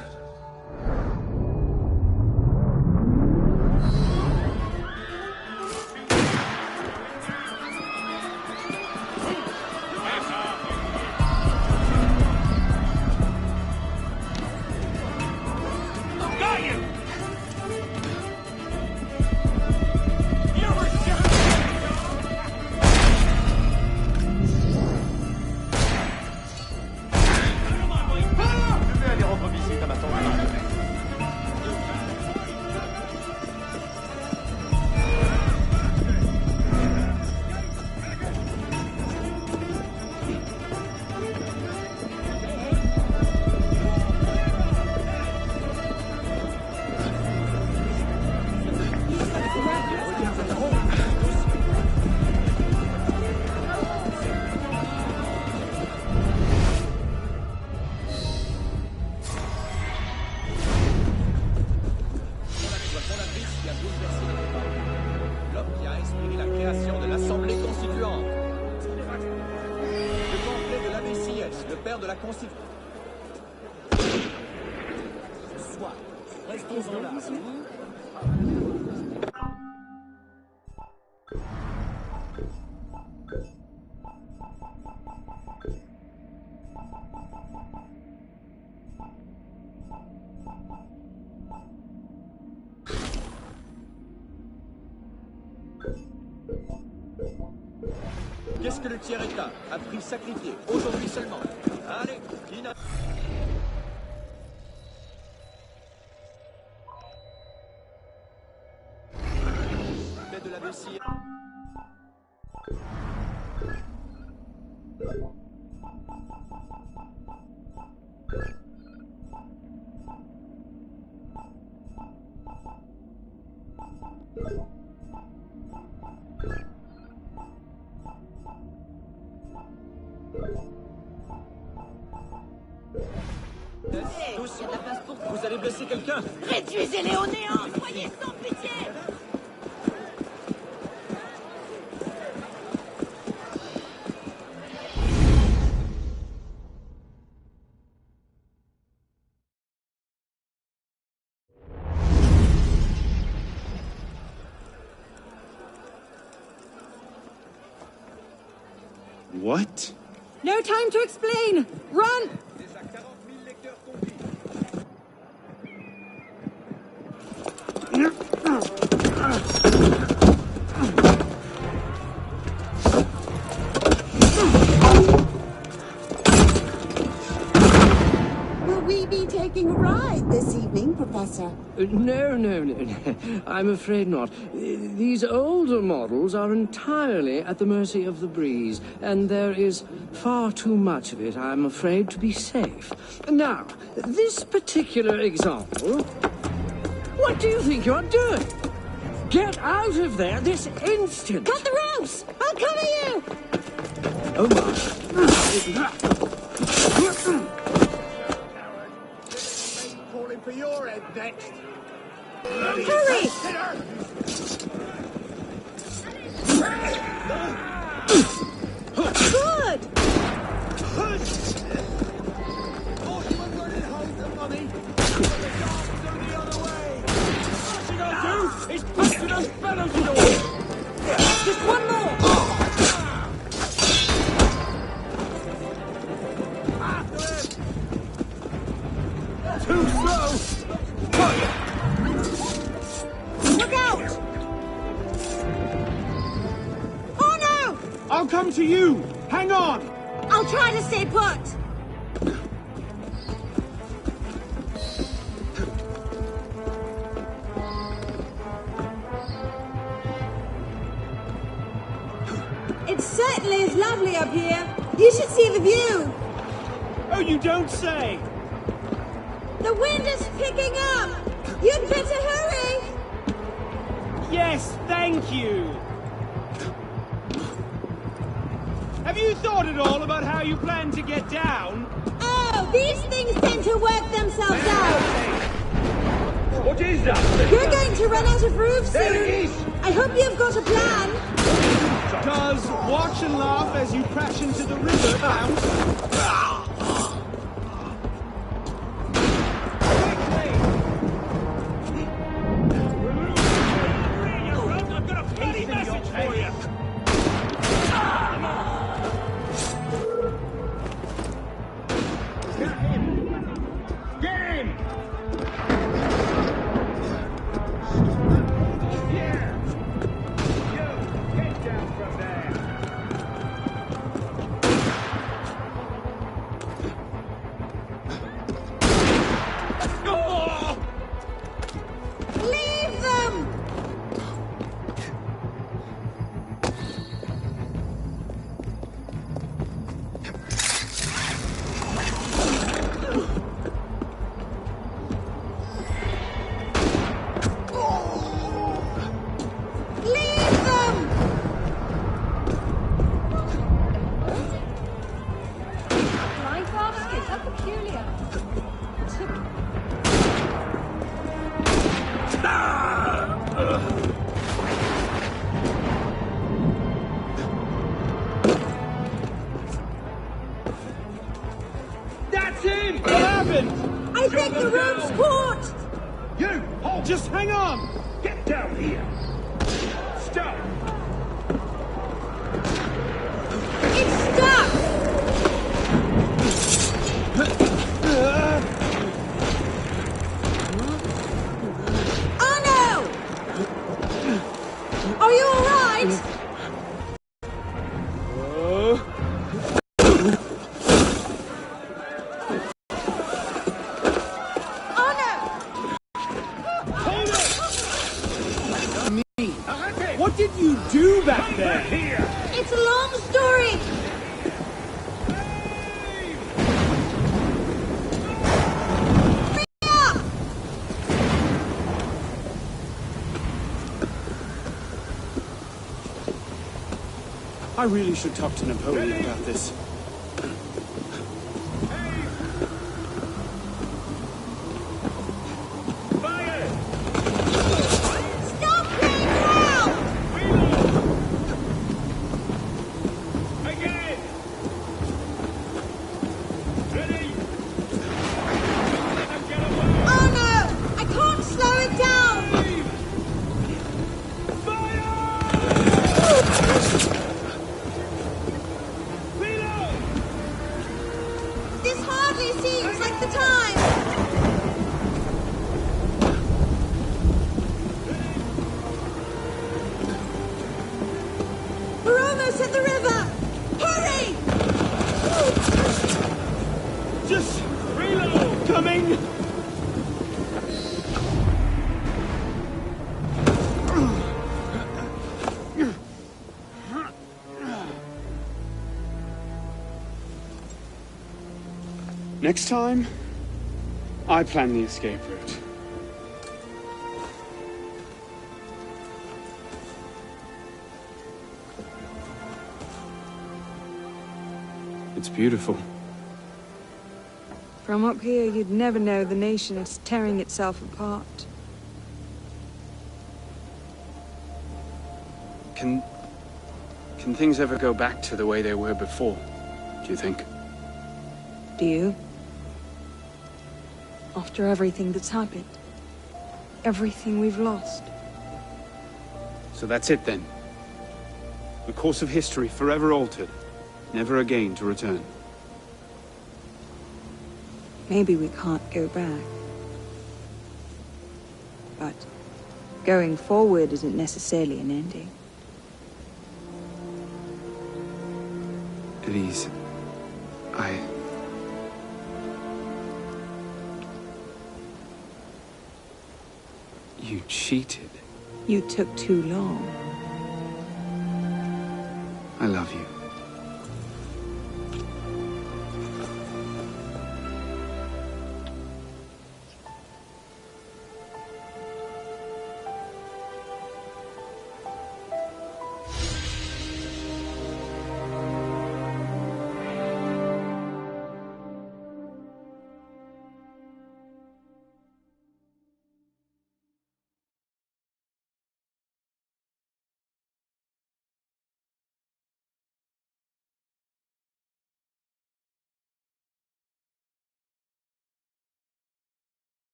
Qu'est-ce que le tiers-état a pris sacrifié aujourd'hui seulement? Allez, qui n'a... Faites de la vessie. Vous allez blesser quelqu'un? Réduisez-les au néant! Soyez sans pitié! What? No time to explain! Run! Will we be taking a ride this evening, Professor? No. I'm afraid not. These older models are entirely at the mercy of the breeze, and there is far too much of it, I'm afraid, to be safe. Now, this particular example... What do you think you're doing? Get out of there this instant! Cut the ropes! I'll cover you! Oh, my. Calling for your head next. Hurry! Good! He's pushing those fellows in the way! Just one more! Too slow! Look out! Oh no! I'll come to you! Hang on! I'll try to stay put! It certainly is lovely up here. You should see the view! Oh, you don't say! The wind is picking up! You'd better hurry! Yes, thank you! Have you thought at all about how you plan to get down? Oh, these things tend to work themselves out! What is that? You're going to run out of roof soon! I hope you've got a plan! Does watch and laugh as you crash into the river count? I've got a bloody message for you! Get him! Get him! Yeah! You, get down from there! Oh! Leave them! Leave them! Flying baskets, how peculiar. That's him! What happened? I think the rope's caught! You! Hold! Just hang on! Get down here! Stop! It's stuck! Oh no! Are you alright? Oh no! Hold it! What did you do back there? It's a long story! Hurry up! I really should talk to Napoleon about this. Stop playing around! Again! Ready? Oh no! I can't slow it down! This hardly seems like the time! We're almost at the river! Hurry! Just reload! Coming! Next time, I plan the escape route. It's beautiful. From up here, you'd never know the nation's tearing itself apart. Can things ever go back to the way they were before, do you think? Do you? After everything that's happened? Everything we've lost? So that's it then. The course of history forever altered, never again to return. Maybe we can't go back. But going forward isn't necessarily an ending. Elise, You cheated. You took too long. I love you.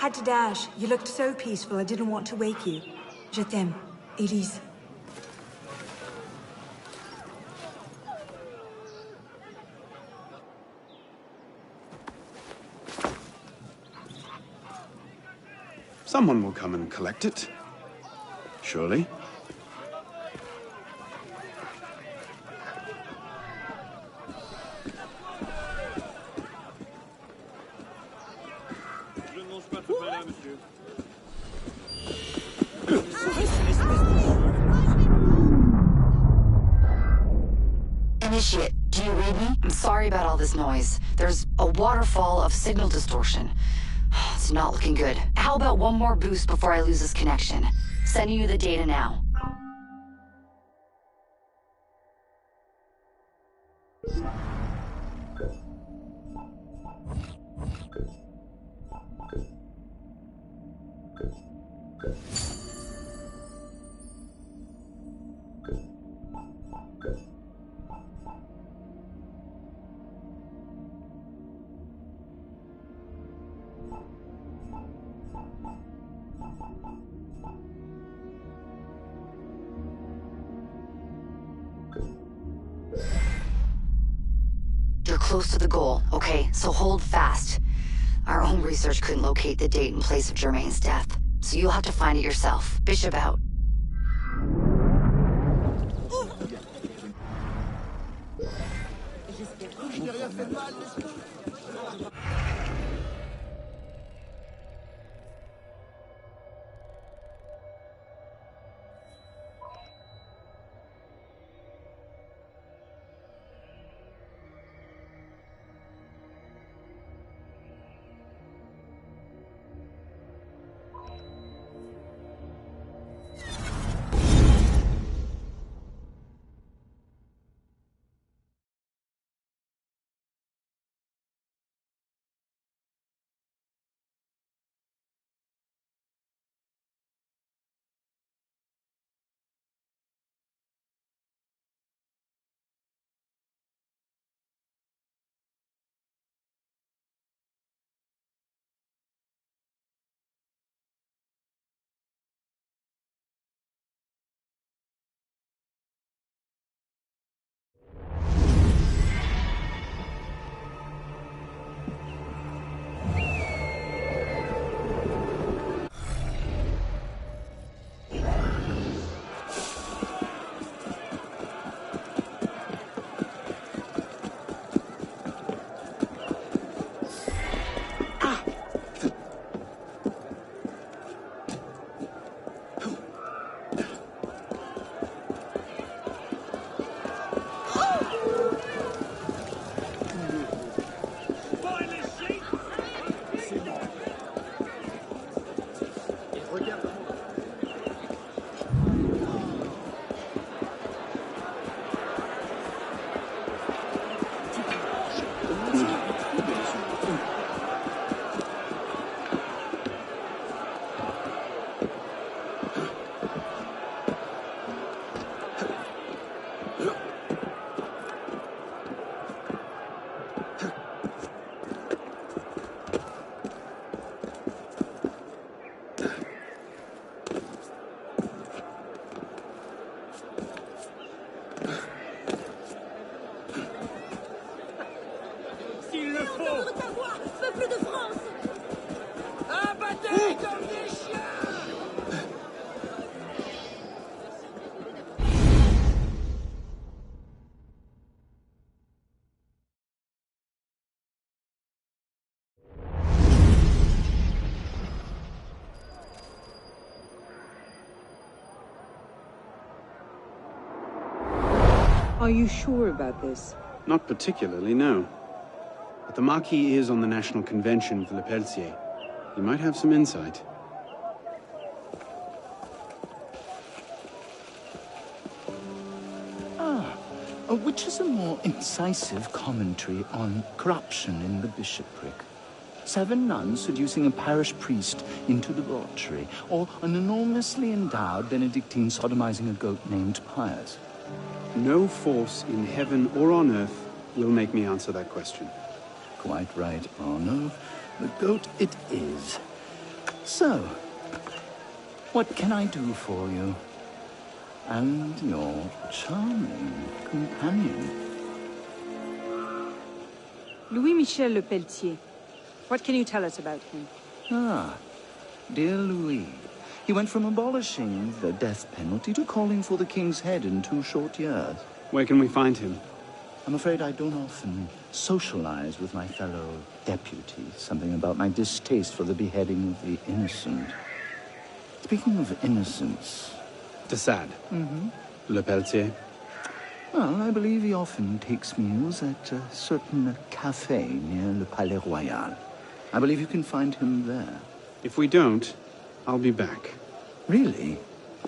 Had to dash. You looked so peaceful, I didn't want to wake you. Je t'aime, Elise. Someone will come and collect it. Surely. Initiate, do you read me? I'm sorry about all this noise. There's a waterfall of signal distortion. It's not looking good. How about one more boost before I lose this connection? Sending you the data now. You're close to the goal, okay? So hold fast. Our own research couldn't locate the date and place of Germain's death, so you'll have to find it yourself. Bishop out. Are you sure about this? Not particularly, no. But the Marquis is on the National Convention for Le Peltier. He might have some insight. Which is a more incisive commentary on corruption in the bishopric? 7 nuns seducing a parish priest into debauchery, or an enormously endowed Benedictine sodomizing a goat named Pius? No force in heaven or on earth will make me answer that question. Quite right, Arno. The goat it is. So, what can I do for you? And your charming companion. Louis-Michel Le Pelletier. What can you tell us about him? Ah, dear Louis. He went from abolishing the death penalty to calling for the king's head in 2 short years. Where can we find him? I'm afraid I don't often socialize with my fellow deputies. Something about my distaste for the beheading of the innocent. Speaking of innocence... De Sade? Mm-hmm. Le Pelletier? Well, I believe he often takes meals at a certain cafe near Le Palais Royal. I believe you can find him there. If we don't, I'll be back. Really?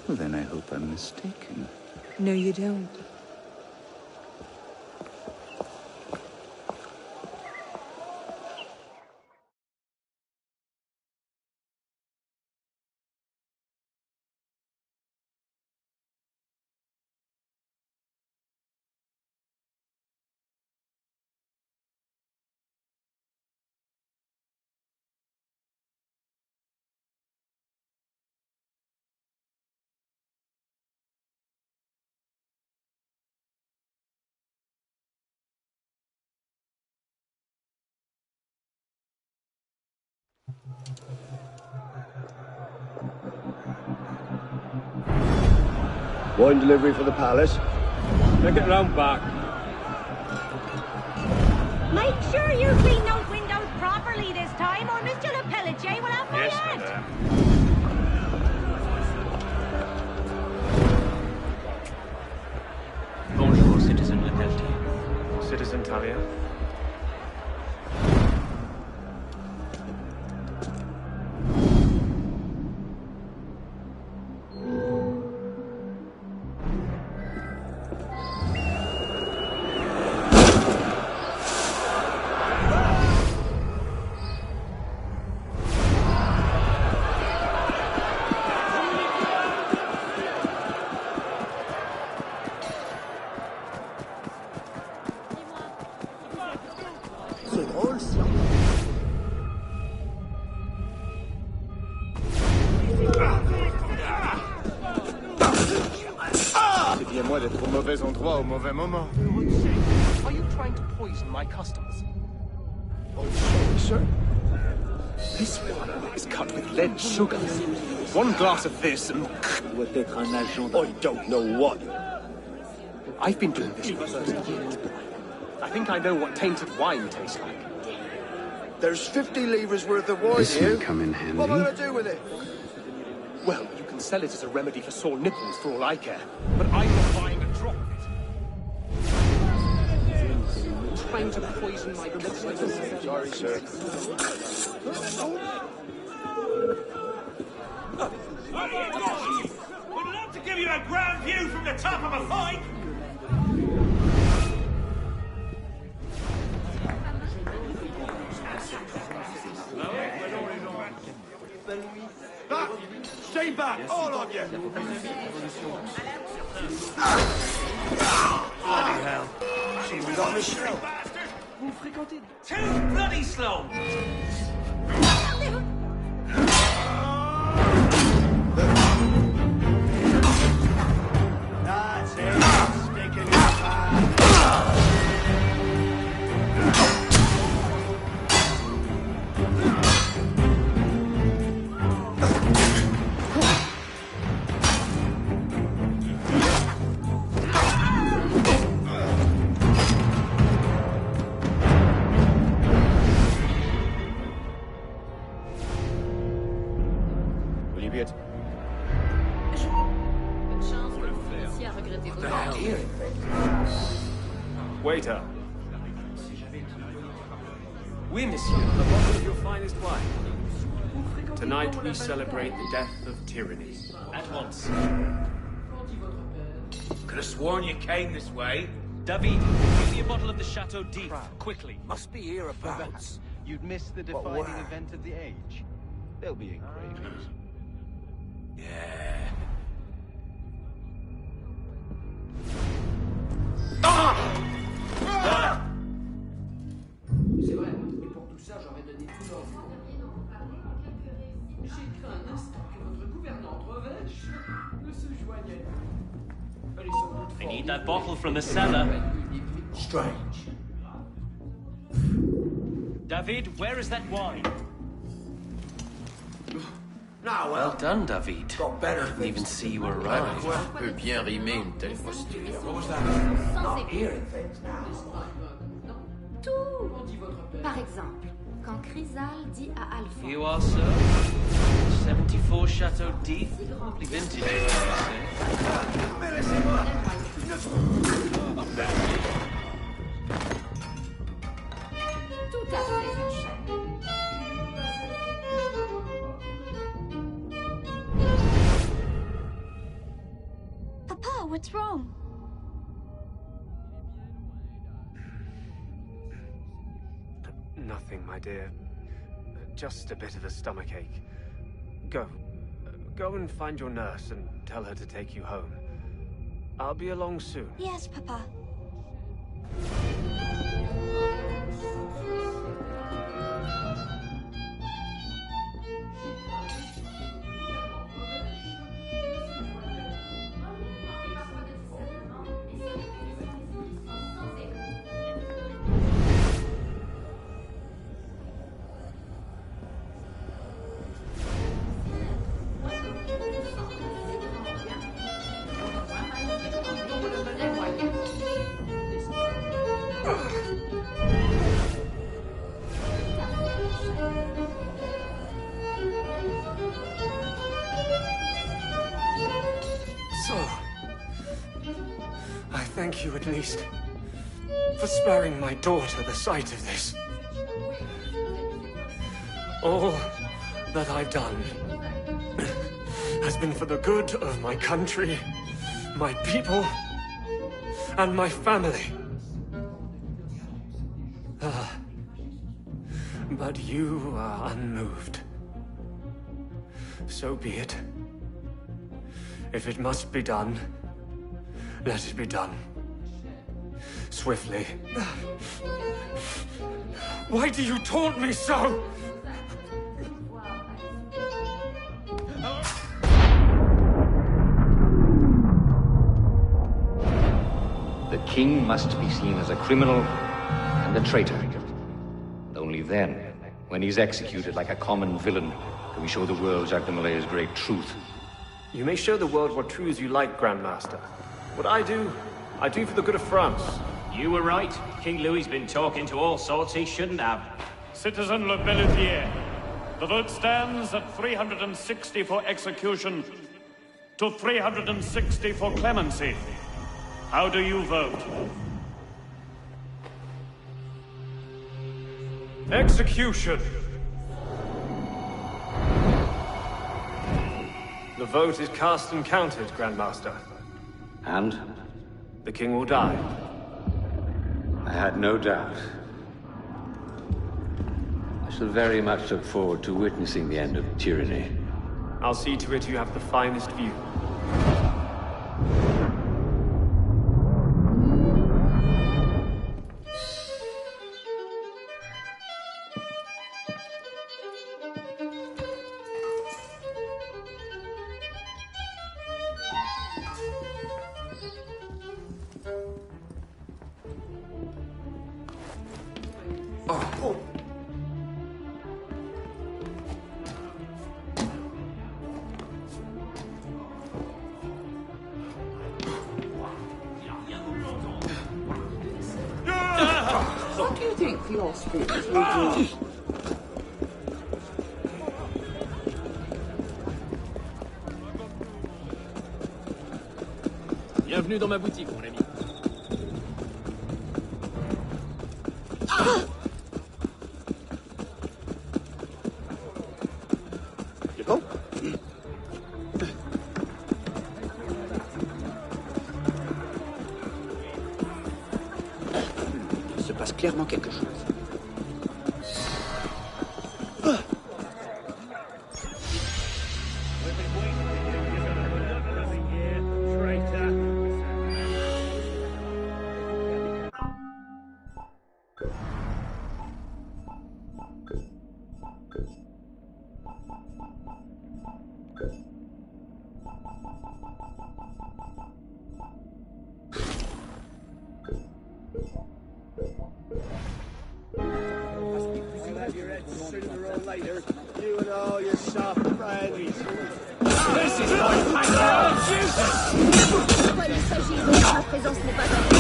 Well, then I hope I'm mistaken. No, you don't. Wine delivery for the palace. Take it round back. Make sure you clean those windows properly this time, or Mr. Le Pelletier will have my head. Madame. Bonjour, Citizen Le Pelletier. Citizen Talia. Moi d'être au mauvais endroit au mauvais moment. Are you trying to poison my customers? Oh, sorry, sir. This one is cut with lead sugar. One glass of this and... I don't know what. I've been doing this for 30 years. I think I know what tainted wine tastes like. There's 50 livres worth of wine This here. may come in handy. What am I going to do with it? Well, you can sell it as a remedy for sore nipples for all I care. But I'm not buying a drop of it. Trying to poison my customers. Sorry, sir. Would love to give you a grand view from the top of a fight. Stay back, all of you! Bloody hell. She was on the show. Too bloody slow. That's it. Stick in your back. Waiter. Oui, monsieur. A bottle of your finest wine. Tonight we celebrate the death of tyranny. At once. Could have sworn you came this way. David, give me a bottle of the Chateau d'If, quickly. Must be hereabouts. You'd miss the defining event of the age. They'll be engravings. Yeah. C'est vrai, mais pour tout ça, j'aurais donné tout leur... I need that bottle from the cellar. Strange. David, where is that wine? Now, Well done, David. got better Didn't even see you arrive. peut bien rimer une telle posture. What was that? Not hearing things now. Tout. Par exemple, quand Chrysal dit à Alphonse... You are, sir? 74 Chateau d'If. Vintage, you Tout à fait, mon cher. Papa, what's wrong? Nothing, my dear. Just a bit of a stomachache. Go. Go and find your nurse and tell her to take you home. I'll be along soon. Yes, Papa. So, I thank you at least for sparing my daughter the sight of this. All that I've done has been for the good of my country, my people, and my family. But you are unmoved. So be it. If it must be done, let it be done. Swiftly. Why do you taunt me so? The king must be seen as a criminal and a traitor. And only then, when he's executed like a common villain, can we show the world Jacques de Malay's great truth. You may show the world what truths you like, Grandmaster. What I do for the good of France. You were right. King Louis's been talking to all sorts he shouldn't have. Citizen Le Belletier, the vote stands at 360 for execution to 360 for clemency. How do you vote? Execution! The vote is cast and counted, Grandmaster. And? The king will die. I had no doubt. I shall very much look forward to witnessing the end of tyranny. I'll see to it you have the finest view. What do you think philosophy will do? Bienvenue dans ma boutique, mon ami. Oh. Il se passe clairement quelque chose. Oh, you soft friends. This is my backyard! Pourquoi il s'agit de ma présence n'est pas agréable.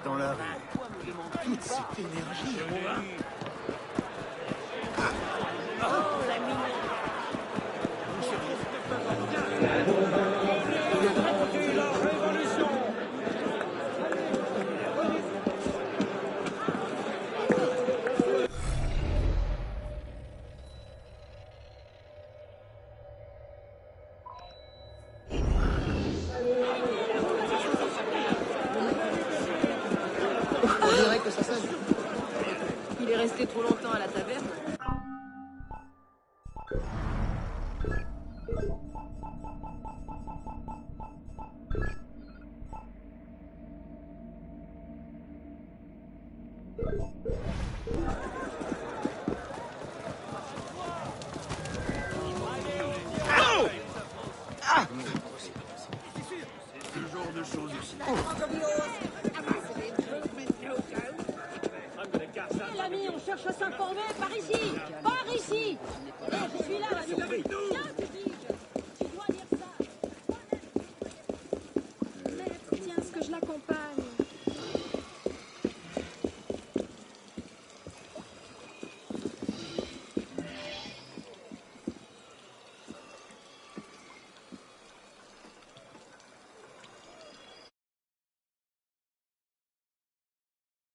Dans la rue. Toute cette énergie. Oh, la mine. La révolution. On dirait que ça sonne. Il est resté trop longtemps à la taverne. L'ami, on cherche à s'informer par ici. Par ici.